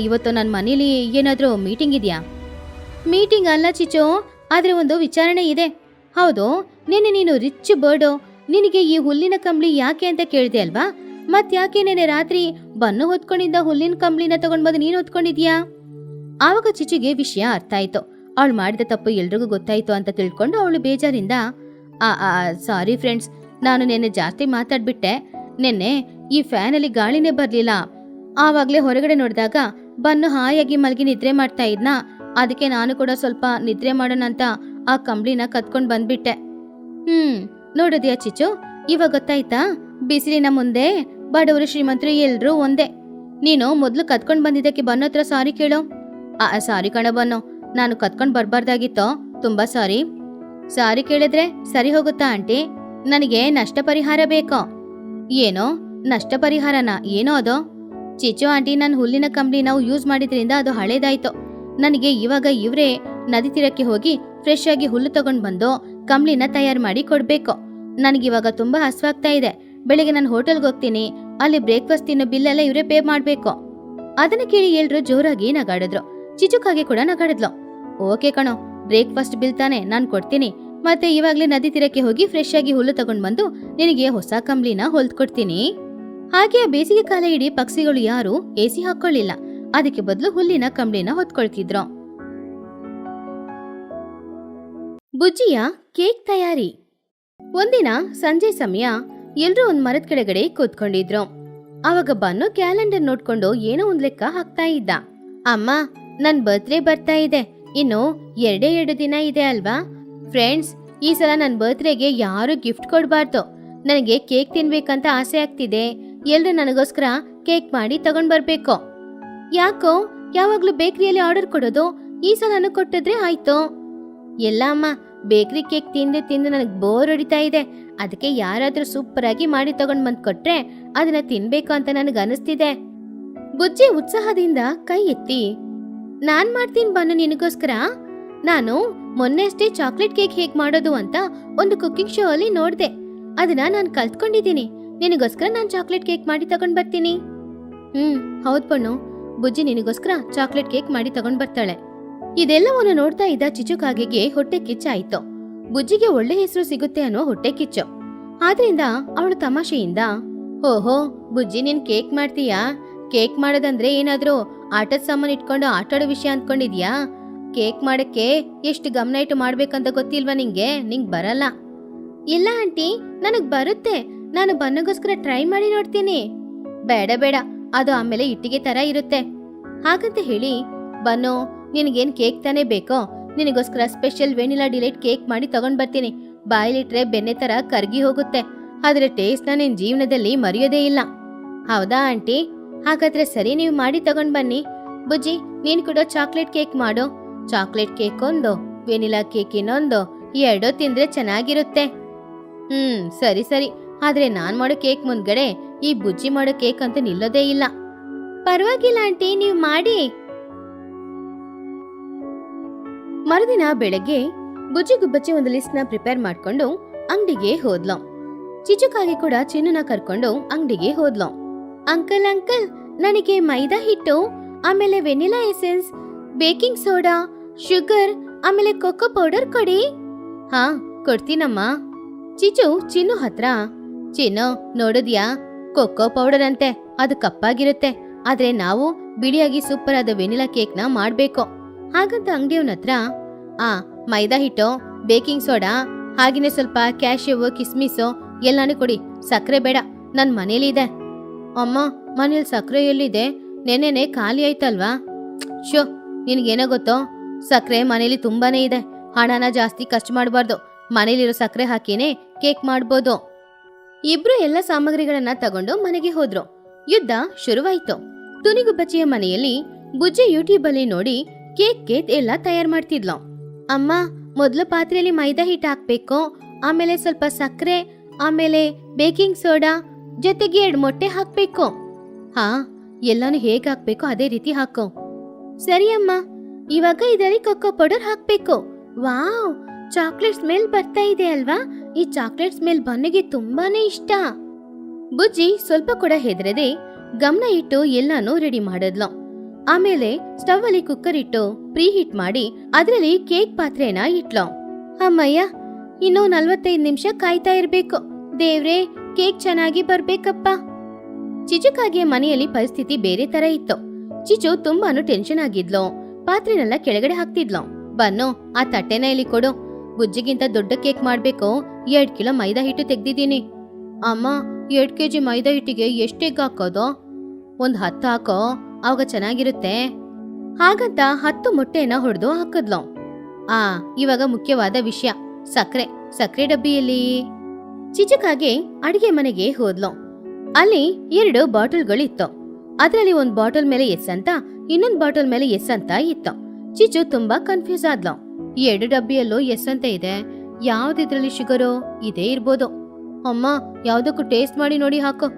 ಇವತ್ತು ನನ್ ಮನೇಲಿ ಏನಾದ್ರೂ ಮೀಟಿಂಗ್ ಇದೆಯಾ? ಮೀಟಿಂಗ್ ಅಲ್ಲ ಚಿಚು, ಆದ್ರೆ ಒಂದು ವಿಚಾರಣೆ ಇದೆ. ಹೌದು, ನಿನ್ನೆ ನೀನು ರಿಚ್ ಬರ್ಡು, ನಿನಗೆ ಈ ಹುಲ್ಲಿನ ಕಂಬಳಿ ಯಾಕೆ ಅಂತ ಕೇಳಿದೆ ಅಲ್ವಾ? ಮತ್ ಯಾಕೆ ನೆನೆ ರಾತ್ರಿ ಬನ್ನು ಹೊತ್ಕೊಂಡಿದ್ದ ಹುಲ್ಲಿನ ಕಂಬಳಿನ ತಗೊಂಡ್ಬಂದು ನೀನು ಹೊತ್ಕೊಂಡಿದ್ಯಾ? ಆವಾಗ ಚಿಚುಗೆ ವಿಷಯ ಅರ್ಥ ಆಯ್ತು. ಅವಳು ಮಾಡಿದ ತಪ್ಪು ಎಲ್ರಿಗೂ ಗೊತ್ತಾಯ್ತು ಅಂತ ತಿಳ್ಕೊಂಡು ಅವಳು ಬೇಜಾರಿಂದ ಸಾರಿ ಫ್ರೆಂಡ್ಸ್, ನಾನು ನಿನ್ನೆ ಜಾಸ್ತಿ ಮಾತಾಡ್ಬಿಟ್ಟೆ. ನಿನ್ನೆ ಈ ಫ್ಯಾನ್ ಅಲ್ಲಿ ಗಾಳಿನೇ ಬರ್ಲಿಲ್ಲ. ಆವಾಗ್ಲೇ ಹೊರಗಡೆ ನೋಡಿದಾಗ ಬನ್ನು ಹಾಯಾಗಿ ಮಲಗಿ ನಿದ್ರೆ ಮಾಡ್ತಾ ಇದ್ನ. ಅದಕ್ಕೆ ನಾನು ಕೂಡ ಸ್ವಲ್ಪ ನಿದ್ರೆ ಮಾಡೋಣ ಅಂತ ಆ ಕಂಬಳಿನ ಕತ್ಕೊಂಡ್ ಬಂದ್ಬಿಟ್ಟೆ. ನೋಡಿದ್ಯಾ ಚಿಚು, ಇವಾಗ ಗೊತ್ತಾಯ್ತಾ? ಬಿಸಿಲಿನ ಮುಂದೆ ಬಡವರು ಶ್ರೀಮಂತರು ಎಲ್ರೂ ಒಂದೇ. ನೀನು ಮೊದ್ಲು ಕತ್ಕೊಂಡ್ ಬಂದಿದ್ದಕ್ಕೆ ಬನ್ನು ಹತ್ರ ಸಾರಿ ಕೇಳು. ಸಾರಿ ಕಣ ಬನ್ನು, ನಾನು ಕತ್ಕೊಂಡ್ ಬರ್ಬಾರ್ದಾಗಿತ್ತೋ, ತುಂಬಾ ಸಾರಿ. ಸಾರಿ ಕೇಳಿದ್ರೆ ಸರಿ ಹೋಗುತ್ತಾ ಆಂಟಿ? ನನಗೆ ನಷ್ಟ ಪರಿಹಾರ ಬೇಕೋ. ಏನೋ ನಷ್ಟ ಪರಿಹಾರನಾ? ಏನೋ ಅದು? ಚಿಚು ಆಂಟಿ, ನನ್ನ ಹುಲ್ಲಿನ ಕಂಬಳಿ ನಾವು ಯೂಸ್ ಮಾಡಿದ್ರಿಂದ ಅದು ಹಳೇದಾಯ್ತು. ನನಗೆ ಇವಾಗ ಇವ್ರೇ ನದಿ ತೀರಕ್ಕೆ ಹೋಗಿ ಫ್ರೆಶ್ ಆಗಿ ಹುಲ್ಲು ತಗೊಂಡ್ ಬಂದು ಕಂಬಳಿನ ತಯಾರು ಮಾಡಿ ಕೊಡ್ಬೇಕು. ನನಗಿವಾಗ ತುಂಬಾ ಹಸ್ವಾಗ್ತಾ ಇದೆ. ಬೆಳಿಗ್ಗೆ ನಾನು ಹೋಟೆಲ್ಗೆ ಹೋಗ್ತೀನಿ, ಅಲ್ಲಿ ಬ್ರೇಕ್ಫಾಸ್ಟ್ ತಿನ್ನೋ ಬಿಲ್ಲೆಲ್ಲ ಇವರೇ ಪೇ ಮಾಡ್ಬೇಕು. ಅದನ್ನ ಕೇಳಿ ಎಲ್ರು ಜೋರಾಗಿ ನಗಾಡಿದ್ರು. ಚಿಚುಕಾಗೆ ಕೂಡ ನಗಾಡಿದ್ಲು. ಓಕೆ ಕಣೋ, ಬ್ರೇಕ್ಫಾಸ್ಟ್ ಬಿಲ್ ತಾನೆ, ನಾನ್ ಕೊಡ್ತೀನಿ. ಮತ್ತೆ ಇವಾಗ್ಲೇ ನದಿ ತೀರಕ್ಕೆ ಹೋಗಿ ಫ್ರೆಶ್ ಆಗಿ ಹುಲ್ಲು ತಗೊಂಡ್ ಬಂದು ನಿನಗೆ ಹೊಸ ಕಂಬಳಿನ ಹೊಲ್ದ್ಕೊಡ್ತೀನಿ. ಹಾಗೆ ಬೇಸಿಗೆ ಕಾಲ ಇಡೀ ಪಕ್ಷಿಗಳು ಯಾರು ಎಸಿ ಹಾಕೊಳ್ಳಿಲ್ಲ. ಅದಕ್ಕೆ ಬದಲು ಹುಲ್ಲಿನ ಕಂಬಳಿನ ಹೊತ್ಕೊಳ್ತಿದ್ರು. ಬುಜ್ಜಿಯ ಕೇಕ್ ತಯಾರಿ. ಒಂದಿನ ಸಂಜೆ ಸಮಯ ಎಲ್ರೂ ಒಂದ್ ಮರದ ಕೆಳಗಡೆ ಕೂತ್ಕೊಂಡಿದ್ರು. ಅವಾಗ ಬನ್ನು ಕ್ಯಾಲೆಂಡರ್ ನೋಡ್ಕೊಂಡು ಏನೋ ಒಂದ್ ಲೆಕ್ಕ ಹಾಕ್ತಾ ಇದ್ದ. ಅಮ್ಮ, ನನ್ ಬರ್ತ್ಡೇ ಬರ್ತಾ ಇದೆ. ಇನ್ನು 2 ದಿನ ಇದೆ ಅಲ್ವಾ ಫ್ರೆಂಡ್ಸ್? ಈ ಸಲ ನನ್ ಬರ್ತ್ಡೇಗೆ ಯಾರು ಗಿಫ್ಟ್ ಕೊಡ್ಬಾರ್ದು. ನನಗೆ ಕೇಕ್ ತಿನ್ಬೇಕಂತ ಆಸೆ ಆಗ್ತಿದೆ. ಎಲ್ರು ನನಗೋಸ್ಕರ ಕೇಕ್ ಮಾಡಿ ತಗೊಂಡ್ ಬರ್ಬೇಕು. ಯಾಕೋ ಯಾವಾಗ್ಲೂ ಬೇಕರಿಯಲ್ಲಿ ಆರ್ಡರ್ ಕೊಡೋದು? ಈ ಸಲನು ಕೊಟ್ಟಿದ್ರೆ ಆಯ್ತು. ಎಲ್ಲ ಅಮ್ಮ, ಬೇಕರಿ ಕೇಕ್ ತಿಂದು ತಿಂದು ನನಗ್ ಬೋರ್ ಹೊಡಿತಾ ಇದೆ. ಅದಕ್ಕೆ ಯಾರಾದ್ರೂ ಸೂಪರ್ ಆಗಿ ಮಾಡಿ ತಗೊಂಡ್ ಬಂದ್ ಕೊಟ್ರೆ ಅದನ್ನ ತಿನ್ಬೇಕು ಅಂತ ನನಗ್ ಅನಿಸ್ತಿದೆ. ಬುಜ್ಜಿ ಉತ್ಸಾಹದಿಂದ ಕೈ ಎತ್ತಿ, ನಾನ್ ಮಾಡ್ತೀನಿ ಬನ್ನು ನಿನಗೋಸ್ಕರ. ನಾನು ಮೊನ್ನೆ ಅಷ್ಟೇ ಚಾಕ್ಲೇಟ್ ಕೇಕ್ ಹೇಗ್ ಮಾಡೋದು ಅಂತ ಒಂದು ಕುಕಿಂಗ್ ಶೋ ಅಲ್ಲಿ ನೋಡ್ದೆ. ಅದನ್ನ ನಾನ್ ಕಲ್ತ್ಕೊಂಡಿದ್ದೀನಿ. ನಿನಗೋಸ್ಕರ ನಾನ್ ಚಾಕ್ಲೇಟ್ ಕೇಕ್ ಮಾಡಿ ತಗೊಂಡ್ ಬರ್ತೀನಿ. ಹೌದ್ ಬನ್ನು, ಬುಜ್ಜಿ ನಿನಗೋಸ್ಕರ ಚಾಕ್ಲೇಟ್ ಕೇಕ್ ಮಾಡಿ ತಗೊಂಡ್ ಬರ್ತಾಳೆ. ಇದೆಲ್ಲವನ್ನು ನೋಡ್ತಾ ಇದ್ದ ಚಿಚುಕಾಗೆಗೆ ಹೊಟ್ಟೆ ಕಿಚ್ಚಾಯ್ತು. ಬುಜ್ಜಿಗೆ ಒಳ್ಳೆ ಹೆಸರು ಸಿಗುತ್ತೆ ಅನ್ನೋ ಹೊಟ್ಟೆ ಕಿಚ್ಚು. ಆದ್ರಿಂದ ಅವಳು ತಮಾಷೆಯಿಂದ, ಓಹೋ ಬುಜ್ಜಿ, ನೀನ್ ಕೇಕ್ ಮಾಡ್ತೀಯಾ? ಕೇಕ್ ಮಾಡೋದಂದ್ರೆ ಏನಾದ್ರೂ ಆಟದ ಸಾಮಾನು ಇಟ್ಕೊಂಡು ಆಟಾಡೋ ವಿಷಯ ಅಂದ್ಕೊಂಡಿದ್ಯಾ? ಕೇಕ್ ಮಾಡಕ್ಕೆ ಎಷ್ಟು ಗಮನ ಇಟ್ಟು ಮಾಡ್ಬೇಕಂತ ಗೊತ್ತಿಲ್ವಾ ನಿಂಗೆ? ನಿಂಗ್ ಬರಲ್ಲ. ಇಲ್ಲ ಆಂಟಿ, ನನಗ್ ಬರುತ್ತೆ. ನಾನು ಬನ್ನಗೋಸ್ಕರ ಟ್ರೈ ಮಾಡಿ ನೋಡ್ತೀನಿ. ಬೇಡ ಬೇಡ, ಅದು ಆಮೇಲೆ ಇಟ್ಟಿಗೆ ತರ ಇರುತ್ತೆ. ಹಾಗಂತ ಹೇಳಿ, ಬನ್ನು ನಿನಗೇನ್ ಕೇಕ್ ತಾನೇ ಬೇಕೋ? ನಿನಗೋಸ್ಕರ ಸ್ಪೆಷಲ್ ವೆನಿಲಾ ಡಿಲೈಟ್ ಕೇಕ್ ಮಾಡಿ ತಗೊಂಡ್ ಬರ್ತೀನಿ. ಬಾಯಿಲಿಟ್ರೆ ಬೆಣ್ಣೆ ತರ ಕರ್ಗಿ ಹೋಗುತ್ತೆ. ಆದ್ರೆ ಟೇಸ್ಟ್ ನಿನ್ ಜೀವನದಲ್ಲಿ ಮರೆಯೋದೇ ಇಲ್ಲ. ಹೌದಾ ಆಂಟಿ? ಹಾಗಾದ್ರೆ ಸರಿ, ನೀವು ಮಾಡಿ ತಗೊಂಡ್ ಬನ್ನಿ. ಬುಜ್ಜಿ, ನೀನ್ ಕೂಡ ಚಾಕ್ಲೇಟ್ ಕೇಕ್ ಮಾಡು. ಚಾಕ್ಲೇಟ್ ಕೇಕ್ ಒಂದು, ವೆನಿಲಾ ಕೇಕ್ ಇನ್ನೊಂದು, 2 ತಿಂದ್ರೆ ಚೆನ್ನಾಗಿರುತ್ತೆ. ಸರಿ ಸರಿ. ಆದ್ರೆ ನಾನ್ ಮಾಡೋ ಕೇಕ್ ಮುಂದ್ಗಡೆ ಈ ಬುಜ್ಜಿ ಮಾಡೋ ಕೇಕ್ ಅಂತ ನಿಲ್ಲೋದೇ ಇಲ್ಲ. ಪರವಾಗಿಲ್ಲ ಆಂಟಿ, ನೀವು ಮಾಡಿ. ಮರುದಿನ ಬೆಳಗ್ಗೆ ಬುಜ್ಜಿ ಗುಬ್ಬಚ್ಚಿ ಒಂದು ಲಿಸ್ಟ್ ನ ಪ್ರಿಪೇರ್ ಮಾಡ್ಕೊಂಡು ಅಂಗಡಿಗೆ ಹೋದ್ಲು. ಚಿಚುಕಾಗಿ ಕೂಡ ಚಿನ್ನನ ಕರ್ಕೊಂಡು ಅಂಗಡಿಗೆ ಹೋದ್ಲು. ಅಂಕಲ್ ಅಂಕಲ್, ನನಗೆ ಮೈದಾ ಹಿಟ್ಟು, ಆಮೇಲೆ vanilla essence, baking soda, sugar, ಆಮೇಲೆ ಕೊಕೋ ಪೌಡರ್ ಕೊಡಿ. ಹಾ ಕೊಡ್ತೀನಮ್ಮ. ಚಿಚು ಚಿನ್ನು ಹತ್ರ, ಚಿನ್ನು ನೋಡಿದ್ಯಾ, ಕೊಕೋ ಪೌಡರ್ ಅಂತೆ, ಅದು ಕಪ್ಪಾಗಿರುತ್ತೆ. ಆದ್ರೆ ನಾವು ಬಿಡಿಯಾಗಿ ಸೂಪರ್ ಆದ ವೆನಿಲಾ ಕೇಕ್ ನ ಮಾಡ್ಬೇಕು. ಹಾಗಂತ ಅಂಗಡಿಯವನ ಹತ್ರ, ಮೈದಾ ಹಿಟ್ಟು, ಬೇಕಿಂಗ್ ಸೋಡಾ, ಹಾಗೇನೆ ಸ್ವಲ್ಪ ಕ್ಯಾಶ್ಯೂ, ಕಿಸ್ಮಿಸು ಎಲ್ಲಾನು ಕೊಡಿ. ಸಕ್ಕರೆ ಬೇಡ, ನನ್ ಮನೇಲಿ ಇದೆ. ಅಮ್ಮ, ಮನೇಲಿ ಸಕ್ಕರೆ ಎಲ್ಲಿದೆ? ನೆನ್ನೆನೆ ಖಾಲಿ ಆಯ್ತಲ್ವಾ? ಶೋ, ನಿನ್ಗೇನೋ ಗೊತ್ತೋ, ಸಕ್ಕರೆ ಮನೇಲಿ ತುಂಬಾನೇ ಇದೆ. ಹಣನ ಜಾಸ್ತಿ ಖರ್ಚು ಮಾಡಬಾರ್ದು. ಮನೇಲಿರೋ ಸಕ್ಕರೆ ಹಾಕಿನೇ ಕೇಕ್ ಮಾಡ್ಬೋದು. ಇಬ್ರು ಎಲ್ಲ ಸಾಮಗ್ರಿಗಳನ್ನ ತಗೊಂಡು ಮನೆಗೆ ಹೋದ್ರು. ಯುದ್ಧ ಶುರುವಾಯ್ತು. ತುನಿಗುಬ್ಬಚ್ಚಿಯ ಮನೆಯಲ್ಲಿ ಬುಜ್ಜಿ ಯೂಟ್ಯೂಬ್ ಅಲ್ಲಿ ನೋಡಿ ಕೇಕ್ ಎಲ್ಲ ತಯಾರು ಮಾಡ್ತಿದ್ಲು. ಅಮ್ಮ, ಮೊದ್ಲು ಪಾತ್ರೆಯಲ್ಲಿ ಮೈದಾ ಹಿಟ್ಟು ಹಾಕ್ಬೇಕು, ಆಮೇಲೆ ಸ್ವಲ್ಪ ಸಕ್ಕರೆ, ಆಮೇಲೆ ಬೇಕಿಂಗ್ ಸೋಡಾ, ಜೊತೆಗೆ 2 ಮೊಟ್ಟೆ ಹಾಕ್ಬೇಕು. ಹಾ, ಎಲ್ಲಾನು ಹೇಗ್ ಹಾಕ್ಬೇಕು ಅದೇ ರೀತಿ ಹಾಕೋ. ಸರಿ ಅಮ್ಮ. ಇವಾಗ ಇದರಲ್ಲಿ ಕೊಕ್ಕೋ ಪೌಡರ್ ಹಾಕ್ಬೇಕು. ವಾವ್, ಚಾಕ್ಲೇಟ್ ಸ್ಮೆಲ್ ಬರ್ತಾ ಇದೆ ಅಲ್ವಾ? ಈ ಚಾಕ್ಲೇಟ್ ಸ್ಮೆಲ್ ಬನ್ನಿಗೆ ತುಂಬಾನೇ ಇಷ್ಟ. ಬುಜ್ಜಿ ಸ್ವಲ್ಪ ಕೂಡ ಹೆದರದೆ ಗಮನ ಇಟ್ಟು ಎಲ್ಲಾನು ರೆಡಿ ಮಾಡಿದ್ಲು. ಆಮೇಲೆ ಸ್ಟವ್ ಅಲ್ಲಿ ಕುಕ್ಕರ್ ಇಟ್ಟು ಪ್ರೀ ಹೀಟ್ ಮಾಡಿ ಅದರಲ್ಲಿ ಕೇಕ್ ಪಾತ್ರೆನ ಇಟ್ಲು. ಅಮ್ಮಯ್ಯ, ಇನ್ನು 45 ನಿಮಿಷ ಕಾಯ್ತಾ ಇರ್ಬೇಕು. ದೇವ್ರೇ, ಕೇಕ್ ಚೆನ್ನಾಗಿ ಬರ್ಬೇಕಪ್ಪ. ಚಿಚುಕಾಗೆ ಮನೆಯಲ್ಲಿ ಪರಿಸ್ಥಿತಿ ಬೇರೆ ತರ ಇತ್ತು. ಚಿಚು ತುಂಬಾನು ಟೆನ್ಷನ್ ಆಗಿದ್ಲು. ಪಾತ್ರೆನೆಲ್ಲ ಕೆಳಗಡೆ ಹಾಕ್ತಿದ್ಲು. ಬನ್ನು, ಆ ತಟ್ಟೆನ ಇಲ್ಲಿ ಕೊಡು. ಬುಜ್ಜಿಗಿಂತ ದೊಡ್ಡ ಕೇಕ್ ಮಾಡ್ಬೇಕು. 2 ಕಿಲೋ ಮೈದಾ ಹಿಟ್ಟು ತೆಗ್ದಿದ್ದೀನಿ. ಅಮ್ಮ, 2 ಕೆಜಿ ಮೈದಾ ಹಿಟ್ಟಿಗೆ ಎಷ್ಟು ಎಗ್ ಹಾಕೋದು? 10 ಹಾಕೋ, ಅವಾಗ ಚೆನ್ನಾಗಿರುತ್ತೆ. ಹಾಗಂತ 10 ಮೊಟ್ಟೆನ ಹೊಡೆದು ಹಾಕಿದ್ಲು. ಇವಾಗ ಮುಖ್ಯವಾದ ವಿಷಯ, ಸಕ್ಕರೆ ಡಬ್ಬಿಯಲ್ಲಿ. ಚಿಚುಕಾಗೆ ಅಡಿಗೆ ಮನೆಗೆ ಹೋದ್ಲು. ಅಲ್ಲಿ 2 ಬಾಟಲ್ಗಳಿತ್ತು. ಅದರಲ್ಲಿ ಒಂದು ಬಾಟಲ್ ಮೇಲೆ ಎಸ್ ಅಂತ, ಇನ್ನೊಂದು ಬಾಟಲ್ ಮೇಲೆ ಎಸ್ ಅಂತ ಇತ್ತು. ಚಿಚು ತುಂಬಾ ಕನ್ಫ್ಯೂಸ್ ಆದ್ಲು. 2 ಡಬ್ಬಿಯಲ್ಲೂ ಎಸ್ ಅಂತ ಇದೆ, ಯಾವ್ದಿದ್ರಲ್ಲಿ ಶುಗರು? ಇದೇ ಇರ್ಬೋದು. ಅಮ್ಮ, ಯಾವ್ದಕ್ಕೂ ಟೇಸ್ಟ್ ಮಾಡಿ ನೋಡಿ ಹಾಕು.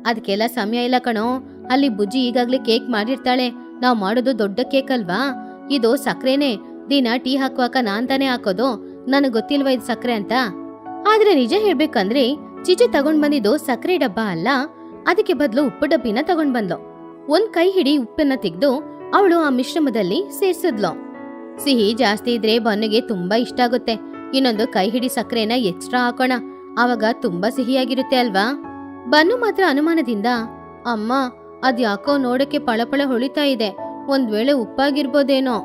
ಅದಕ್ಕೆಲ್ಲ ಸಮಯ ಇಲ್ಲ ಕಣೋ. ಅಲ್ಲಿ ಬುಜ್ಜಿ ಈಗಾಗ್ಲೇ ಕೇಕ್ ಮಾಡಿರ್ತಾಳೆ. ನಾವ್ ಮಾಡೋದು ದೊಡ್ಡ ಕೇಕ್ ಅಲ್ವಾ? ಇದು ಸಕ್ಕರೆನೆ. ದಿನ ಟೀ ಹಾಕುವಾಗ ನಾನ್ ತಾನೇ ಹಾಕೋದು. ನನಗ್ ಗೊತ್ತಿಲ್ವಾ ಇದು ಸಕ್ಕರೆ ಅಂತ? ಆದ್ರೆ ನಿಜ ಹೇಳ್ಬೇಕಂದ್ರೆ ಚಿಚು ತಗೊಂಡ್ ಬಂದಿದ್ದು ಸಕ್ಕರೆ ಡಬ್ಬ ಅಲ್ಲ, ಅದಕ್ಕೆ ಬದಲು ಉಪ್ಪು ಡಬ್ಬಿನ ತಗೊಂಡ್ ಬಂದ್ಲು. ಒಂದ್ ಕೈ ಹಿಡಿ ಉಪ್ಪನ್ನ ತೆಗೆದು ಅವಳು ಆ ಮಿಶ್ರಮದಲ್ಲಿ ಸೇರ್ಸಿದ್ಲು. ಸಿಹಿ ಜಾಸ್ತಿ ಇದ್ರೆ ಬನ್ನಿಗೆ ತುಂಬಾ ಇಷ್ಟ ಆಗುತ್ತೆ. ಇನ್ನೊಂದು ಕೈ ಹಿಡಿ ಸಕ್ಕರೆನ ಎಕ್ಸ್ಟ್ರಾ ಹಾಕೋಣ, ಆವಾಗ ತುಂಬಾ ಸಿಹಿಯಾಗಿರುತ್ತೆ ಅಲ್ವಾ? ಬನ್ನು ಮಾತ್ರ ಅನುಮಾನದಿಂದ, ಅಮ್ಮ, ಅದ್ಯಾಕೋ ನೋಡಕ್ಕೆ ಪಳಪಳ ಹೊಳಿತಾ ಇದೆ. ಒಂದ್ ವೇಳೆ ಉಪ್ಪಾಗಿರ್ಬೋದೇನೋ?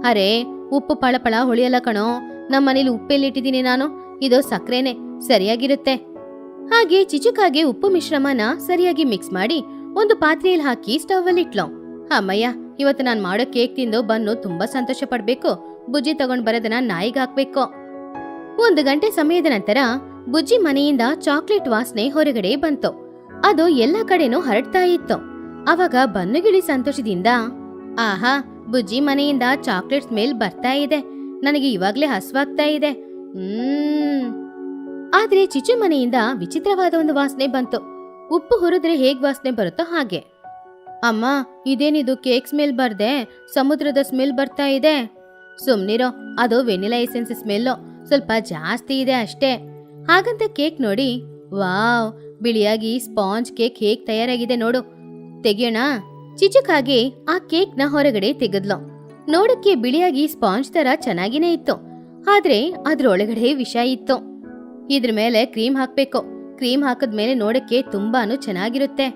ಅರೆ, ಉಪ್ಪು ಪಳಪಳ ಹೊಳಿಯಲ್ಲ ಕಣೋ. ನಮ್ಮನೇಲಿ ಉಪ್ಪೆಲ್ಲಿಟ್ಟಿದ್ದೀನಿ ನಾನು. ಇದು ಸಕ್ಕರೆನೆ, ಸರಿಯಾಗಿರುತ್ತೆ. ಹಾಗೆ ಚಿಚುಕಾಗೆ ಉಪ್ಪು ಮಿಶ್ರಮನ ಸರಿಯಾಗಿ ಮಿಕ್ಸ್ ಮಾಡಿ ಒಂದು ಪಾತ್ರೆಯಲ್ಲಿ ಹಾಕಿ ಸ್ಟವ್ ಅಲ್ಲಿ ಇಟ್ಲು. ಅಮ್ಮಯ್ಯ, ಇವತ್ತು ನಾನ್ ಮಾಡೋ ಕೇಕ್ ತಿಂದು ಬನ್ನು ತುಂಬಾ ಸಂತೋಷ ಪಡ್ಬೇಕು. ಬುಜ್ಜಿ ತಗೊಂಡ್ ಬರೋದನ್ನ ನಾಯಿಗೆ ಹಾಕ್ಬೇಕು. 1 ಗಂಟೆ ಸಮಯದ ನಂತರ ಬುಜ್ಜಿ ಮನೆಯಿಂದ ಚಾಕ್ಲೇಟ್ ವಾಸನೆ ಹೊರಗಡೆ ಬಂತು. ಅದು ಎಲ್ಲ ಕಡೆನೂ ಹರಡ್ತಾ ಇತ್ತು. ಅವಾಗ ಬನ್ನುಗಿಳಿ ಸಂತೋಷದಿಂದ, ಆಹಾ, ಬುಜ್ಜಿ ಮನೆಯಿಂದ ಚಾಕ್ಲೇಟ್ ಸ್ಮೆಲ್ ಬರ್ತಾ ಇದೆ. ನನಗೆ ಇವಾಗ್ಲೇ ಹಸ್ವಾಗ್ತಾ ಇದೆ. ಆದ್ರೆ ಚಿಚು ಮನೆಯಿಂದ ವಿಚಿತ್ರವಾದ ಒಂದು ವಾಸನೆ ಬಂತು. ಉಪ್ಪು ಹುರಿದ್ರೆ ಹೇಗ್ ವಾಸನೆ ಬರುತ್ತೋ ಹಾಗೆ. ಅಮ್ಮ, ಇದೇನಿದು ಕೇಕ್ ಸ್ಮೆಲ್ ಬರ್ದೆ, ಸಮುದ್ರದ ಸ್ಮೆಲ್ ಬರ್ತಾ ಇದೆ. ಸುಮ್ನಿರೋ, ಅದು ವೆನಿಲಾ ಎಸೆನ್ಸ್ ಸ್ಮೆಲ್ಲು, ಸ್ವಲ್ಪ ಜಾಸ್ತಿ ಇದೆ ಅಷ್ಟೇ. ಹಾಗಂತ ಕೇಕ್ ನೋಡಿ, ವಾವ್, ಬಿಳಿಯಾಗಿ ಸ್ಪಾಂಜ್ ಕೇಕ್ ಹೇಗ್ ತಯಾರಾಗಿದೆ ನೋಡು, ತೆಗಿಯೋಣ. ಚಿಚುಕಾಗೆ ಆ ಕೇಕ್ ನ ಹೊರಗಡೆ ತೆಗೆದ್ಲು. ನೋಡಕ್ಕೆ ಬಿಳಿಯಾಗಿ ಸ್ಪಾಂಜ್ ತರ ಚೆನ್ನಾಗಿನೇ ಇತ್ತು, ಆದ್ರೆ ಅದ್ರೊಳಗಡೆ ವಿಷ ಇತ್ತು. ಇದ್ರ ಮೇಲೆ ಕ್ರೀಮ್ ಹಾಕ್ಬೇಕು. ಕ್ರೀಮ್ ಹಾಕದ್ಮೇಲೆ ನೋಡಕ್ಕೆ ತುಂಬಾನು ಚೆನ್ನಾಗಿರುತ್ತೆ.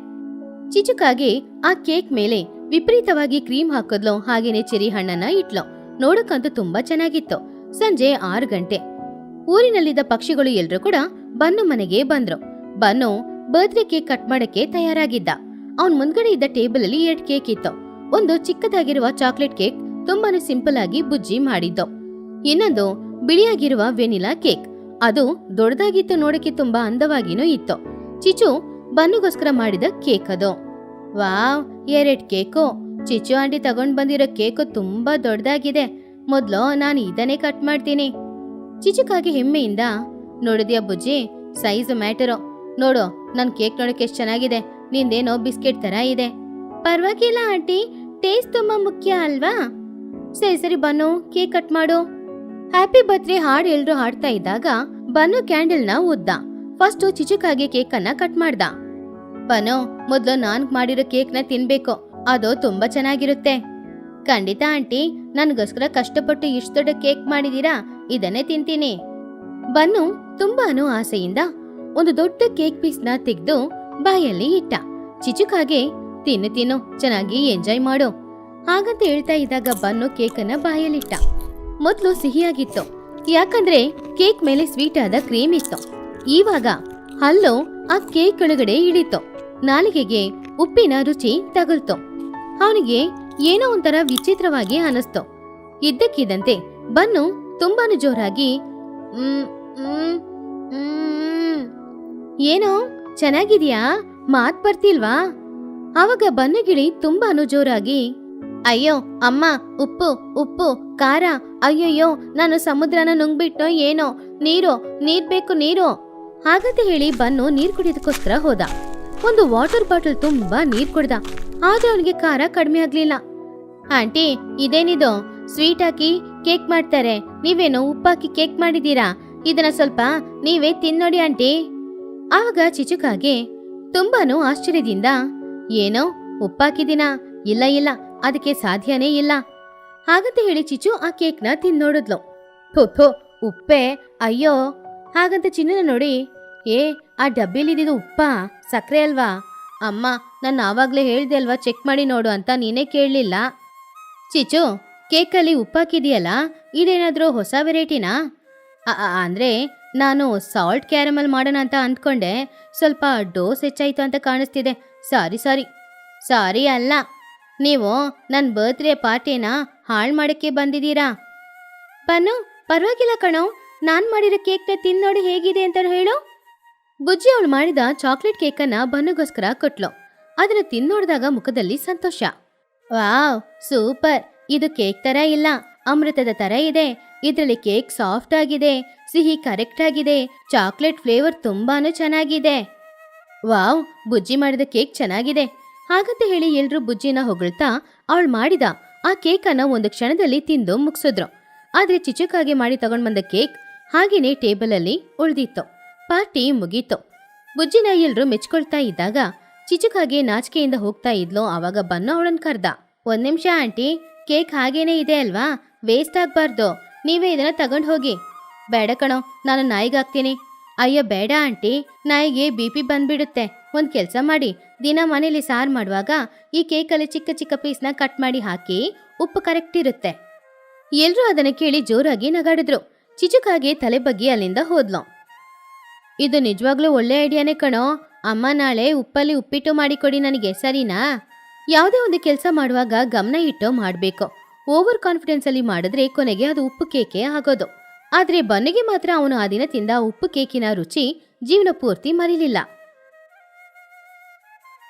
ಚಿಚುಕಾಗೆ ಆ ಕೇಕ್ ಮೇಲೆ ವಿಪರೀತವಾಗಿ ಕ್ರೀಮ್ ಹಾಕದ್ಲು. ಹಾಗೇನೆ ಚೆರಿ ಹಣ್ಣನ್ನ ಇಟ್ಲು. ನೋಡಕ್ಕಂತೂ ತುಂಬಾ ಚೆನ್ನಾಗಿತ್ತು. ಸಂಜೆ 6 ಗಂಟೆ. ಊರಿನಲ್ಲಿದ್ದ ಪಕ್ಷಿಗಳು ಎಲ್ರೂ ಕೂಡ ಬನ್ನು ಮನೆಗೆ ಬಂದ್ರು. ಬನ್ನು ಬರ್ತ್ಡೇ ಕೇಕ್ ಕಟ್ ಮಾಡಕ್ಕೆ ತಯಾರಾಗಿದ್ದ. ಅವನ್ ಮುಂದ್ಗಡೆ ಇದ್ದ ಟೇಬಲ್ ಅಲ್ಲಿ 2 ಕೇಕ್ ಇತ್ತು. ಒಂದು ಚಿಕ್ಕದಾಗಿರುವ ಚಾಕ್ಲೇಟ್ ಕೇಕ್, ತುಂಬಾನೇ ಸಿಂಪಲ್ ಆಗಿ ಬುಜ್ಜಿ ಮಾಡಿದ್ದು. ಇನ್ನೊಂದು ಬಿಳಿಯಾಗಿರುವ ವೆನಿಲಾ ಕೇಕ್, ಅದು ದೊಡ್ಡದಾಗಿತ್ತು. ನೋಡಕ್ಕೆ ತುಂಬಾ ಅಂದವಾಗಿನೂ ಇತ್ತು. ಚಿಚು ಬನ್ನುಗೋಸ್ಕರ ಮಾಡಿದ ಕೇಕ್ ಅದು. Wow, 2 cake. ಚಿಚು ಆಂಟಿ ತಗೊಂಡ್ ಬಂದಿರೋ ಕೇಕು ತುಂಬಾ ದೊಡ್ಡದಾಗಿದೆ. ಮೊದ್ಲು ನಾನು ಇದನ್ನೇ ಕಟ್ ಮಾಡ್ತೀನಿ. ಚಿಚುಕಾಗಿ ಹೆಮ್ಮೆಯಿಂದ, ನೋಡಿದ್ಯಾ ಬುಜ್ಜಿ, ಸೈಜ್ ಮ್ಯಾಟರು. ನೋಡು, ನನ್ ಕೇಕ್ ನೋಡಕ್ಕೆ ಎಷ್ಟು ಚೆನ್ನಾಗಿದೆ. ನಿಂದೇನೋ ಬಿಸ್ಕೆಟ್ ತರ ಇದೆ. ಪರವಾಗಿಲ್ಲ ಆಂಟಿ, ಟೇಸ್ಟ್ ತುಂಬಾ ಮುಖ್ಯ ಅಲ್ವಾ? ಸರಿ ಬನ್ನು, ಕೇಕ್ ಕಟ್ ಮಾಡು. ಹ್ಯಾಪಿ ಬರ್ತ್ಡೇ ಹಾಡು ಎಲ್ರು ಹಾಡ್ತಾ ಇದ್ದಾಗ ಬನ್ನು ಕ್ಯಾಂಡಲ್ ನ ಉದ್ದ. ಫಸ್ಟ್ ಚಿಚುಕಾಗೆ ಕೇಕ್ ಅನ್ನ ಕಟ್ ಮಾಡ್ದ. ಬನ್ನು, ಮೊದ್ಲು ನಾನ್ ಮಾಡಿರೋ ಕೇಕ್ ನ ತಿನ್ಬೇಕು, ಅದು ತುಂಬಾ ಚೆನ್ನಾಗಿರುತ್ತೆ. ಖಂಡಿತ ಆಂಟಿ, ನನ್ಗೋಸ್ಕರ ಕಷ್ಟಪಟ್ಟು ಇಷ್ಟು ದೊಡ್ಡ ಕೇಕ್ ಮಾಡಿದೀರಾ, ಇದನ್ನೇ ತಿಂತೀನಿ. ಬನ್ನು ತುಂಬಾನು ಆಸೆಯಿಂದ ಒಂದು ದೊಡ್ಡ ಕೇಕ್ ಪೀಸ್ ನ ತೆಗೆದು ಬಾಯಲ್ಲಿ ಇಟ್ಟ. ಚಿಚುಕಾಗೆ, ತಿನ್ನು ಚೆನ್ನಾಗಿ ಎಂಜಾಯ್ ಮಾಡು ಹಾಗಂತ ಹೇಳ್ತಾ ಇದ್ದಾಗ ಬನ್ನು ಕೇಕ್ ಅನ್ನ ಬಾಯಲ್ಲಿಟ್ಟ. ಮೊದ್ಲು ಸಿಹಿಯಾಗಿತ್ತು, ಯಾಕಂದ್ರೆ ಕೇಕ್ ಮೇಲೆ ಸ್ವೀಟ್ ಆದ ಕ್ರೀಮ್ ಇತ್ತು. ಇವಾಗ ಹಲ್ಲು ಆ ಕೇಕ್ ಒಳಗಡೆ ಇಳಿತು. ನಾಲಿಗೆಗೆ ಉಪ್ಪಿನ ರುಚಿ ತಗುಲ್ತು. ಅವನಿಗೆ ಏನೋ ಒಂಥರ ವಿಚಿತ್ರವಾಗಿ ಅನಿಸ್ತು. ಇದ್ದಕ್ಕಿದ್ದಂತೆ ಬನ್ನು ತುಂಬಾನು ಜೋರಾಗಿ ಏನೋ ಚೆನ್ನಾಗಿದ್ಯಾ, ಮಾತ್ ಬರ್ತಿಲ್ವಾ? ಆವಾಗ ಬನ್ನಗಿಳಿ ತುಂಬಾನು ಜೋರಾಗಿ, ಅಯ್ಯೋ ಅಮ್ಮ, ಉಪ್ಪು ಉಪ್ಪು ಖಾರ, ಅಯ್ಯಯ್ಯೋ ನಾನು ಸಮುದ್ರನ ನುಂಗ್ಬಿಟ್ನೋ ಏನೋ, ನೀರ್ ಬೇಕು ನೀರು ಹಾಗಂತ ಹೇಳಿ ಬನ್ನು ನೀರ್ ಕುಡಿಯೋದಕ್ಕೋಸ್ಕರ ಹೋದ. ಒಂದು ವಾಟರ್ ಬಾಟಲ್ ತುಂಬಾ ನೀರ್ ಕುಡ್ದ, ಆದ್ರೆ ಅವನಿಗೆ ಖಾರ ಕಡಿಮೆ ಆಗ್ಲಿಲ್ಲ. ಆಂಟಿ, ಇದೇನಿದು, ಸ್ವೀಟ್ ಹಾಕಿ ಕೇಕ್ ಮಾಡ್ತಾರೆ, ನೀವೇನೋ ಉಪ್ಪಾಕಿ ಕೇಕ್ ಮಾಡಿದೀರಾ, ಇದನ್ನ ಸ್ವಲ್ಪ ನೀವೇ ತಿನ್ನೋಡಿ ಆಂಟಿ. ಆವಾಗ ಚಿಚುಕಾಗೆ ತುಂಬಾನು ಆಶ್ಚರ್ಯದಿಂದ, ಏನೋ ಉಪ್ಪಾಕಿದಿನ? ಇಲ್ಲ ಇಲ್ಲ, ಅದಕ್ಕೆ ಸಾಧ್ಯನೇ ಇಲ್ಲ. ಹಾಗಂತ ಹೇಳಿ ಚಿಚು ಆ ಕೇಕ್ನ ತಿನ್ನೋಡಿದ್ಲು. ಥೋ ಉಪ್ಪೆ, ಅಯ್ಯೋ. ಹಾಗಂತ ಚಿನ್ನನ ನೋಡಿ, ಆ ಡಬ್ಬಿಲಿದ್ದು ಉಪ್ಪ, ಸಕ್ಕರೆ ಅಲ್ವಾ? ಅಮ್ಮ, ನಾನು ಆವಾಗ್ಲೇ ಹೇಳ್ದೆ ಅಲ್ವಾ ಚೆಕ್ ಮಾಡಿ ನೋಡು ಅಂತ, ನೀನೇ ಕೇಳಲಿಲ್ಲ. ಚಿಚು, ಕೇಕಲ್ಲಿ ಉಪ್ಪಾಕಿದೆಯಲ್ಲ, ಇದೇನಾದ್ರೂ ಹೊಸ ವೆರೈಟಿನಾ? ಅಂದ್ರೆ ನಾನು ಸಾಲ್ಟ್ ಕ್ಯಾರಮಲ್ ಮಾಡೋಣ ಅಂತ ಅಂದ್ಕೊಂಡೆ, ಸ್ವಲ್ಪ ಡೋಸ್ ಹೆಚ್ಚಾಯ್ತು ಅಂತ ಕಾಣಿಸ್ತಿದೆ. ಸಾರಿ ಅಲ್ಲ, ನೀವು ನನ್ನ ಬರ್ತ್ಡೇ ಪಾರ್ಟಿನ ಹಾಳು ಮಾಡೋಕ್ಕೆ ಬಂದಿದ್ದೀರಾ. ಪನ್ನು, ಪರವಾಗಿಲ್ಲ ಕಣೋ, ನಾನು ಮಾಡಿರೋ ಕೇಕ್ನ ತಿನ್ನೋಡಿ ಹೇಗಿದೆ ಅಂತ ಹೇಳು. ಬುಜ್ಜಿ ಅವಳು ಮಾಡಿದ ಚಾಕ್ಲೇಟ್ ಕೇಕನ್ನ ಬನ್ನುಗೋಸ್ಕರ ಕೊಟ್ಲು. ಅದನ್ನ ತಿನ್ನೋಡಿದಾಗ ಮುಖದಲ್ಲಿ ಸಂತೋಷ. ವಾವ್, ಸೂಪರ್, ಇದು ಕೇಕ್ ತರ ಇಲ್ಲ, ಅಮೃತದ ತರ ಇದೆ. ಇದರಲ್ಲಿ ಕೇಕ್ ಸಾಫ್ಟ್ ಆಗಿದೆ, ಸಿಹಿ ಕರೆಕ್ಟ್ ಆಗಿದೆ, ಚಾಕ್ಲೇಟ್ ಫ್ಲೇವರ್ ತುಂಬಾನು ಚೆನ್ನಾಗಿದೆ. ವಾವ್, ಬುಜ್ಜಿ ಮಾಡಿದ ಕೇಕ್ ಚೆನ್ನಾಗಿದೆ. ಹಾಗಂತ ಹೇಳಿ ಎಲ್ರೂ ಬುಜ್ಜಿನ ಹೊಗಳ್ತಾ ಅವಳು ಮಾಡಿದ ಆ ಕೇಕನ್ನ ಒಂದು ಕ್ಷಣದಲ್ಲಿ ತಿಂದು ಮುಗಿಸಿದ್ರು. ಆದ್ರೆ ಚಿಚುಕಾಗೆ ಮಾಡಿ ತಗೊಂಡ್ ಬಂದ ಕೇಕ್ ಹಾಗೇನೆ ಟೇಬಲ್ ಅಲ್ಲಿ ಉಳಿದಿತ್ತು. ಪಾರ್ಟಿ ಮುಗೀತು. ಬುಜ್ಜಿನ ಎಲ್ರೂ ಮೆಚ್ಕೊಳ್ತಾ ಇದ್ದಾಗ ಚಿಚುಕಾಗೆ ನಾಚಿಕೆಯಿಂದ ಹೋಗ್ತಾ ಇದ್ಲು. ಆವಾಗ ಬನ್ನು ಅವಳನ್ನ ಕರ್ದ. 1 ನಿಮಿಷ ಆಂಟಿ, ಕೇಕ್ ಹಾಗೇನೆ ಇದೆ ಅಲ್ವಾ, ವೇಸ್ಟ್ ಆಗ್ಬಾರ್ದು, ನೀವೇ ಇದನ್ನ ತಗೊಂಡ್ ಹೋಗಿ. ಬೇಡ ಕಣೋ, ನಾನು ನಾಯಿಗಾಗ್ತೀನಿ. ಅಯ್ಯೋ ಬೇಡ ಆಂಟಿ, ನಾಯಿಗೆ BP ಬಂದ್ಬಿಡುತ್ತೆ. ಒಂದ್ ಕೆಲ್ಸ ಮಾಡಿ, ದಿನ ಮನೇಲಿ ಸಾರು ಮಾಡುವಾಗ ಈ ಕೇಕಲ್ಲಿ ಚಿಕ್ಕ ಚಿಕ್ಕ ಪೀಸ್ನ ಕಟ್ ಮಾಡಿ ಹಾಕಿ, ಉಪ್ಪು ಕರೆಕ್ಟ್ ಇರುತ್ತೆ. ಎಲ್ರೂ ಅದನ್ನ ಕೇಳಿ ಜೋರಾಗಿ ನಗಾಡಿದ್ರು. ಚಿಚುಕಾಗೆ ತಲೆ ಬಗ್ಗಿ ಅಲ್ಲಿಂದ ಹೋದ್ಲು. ಇದು ನಿಜವಾಗ್ಲೂ ಒಳ್ಳೆ ಐಡಿಯಾನೇ ಕಣೋ. ಅಮ್ಮ ನಾಳೆ ಉಪ್ಪಲ್ಲಿ ಉಪ್ಪಿಟ್ಟು ಮಾಡಿಕೊಡಿ ನನಗೆ, ಸರಿನಾ? ಯಾವುದೇ ಒಂದು ಕೆಲಸ ಮಾಡುವಾಗ ಗಮನ ಇಟ್ಟು ಮಾಡಬೇಕು. ಓವರ್ ಕಾನ್ಫಿಡೆನ್ಸ್ ಅಲ್ಲಿ ಮಾಡಿದ್ರೆ ಕೊನೆಗೆ ಅದು ಉಪ್ಪು ಕೇಕೆ ಆಗೋದು. ಆದ್ರೆ ಬನ್ನಿಗೆ ಮಾತ್ರ ಅವನು ಆ ದಿನ ತಿಂದ ಉಪ್ಪು ಕೇಕಿನ ರುಚಿ ಜೀವನ ಪೂರ್ತಿ ಮರಿಲಿಲ್ಲ.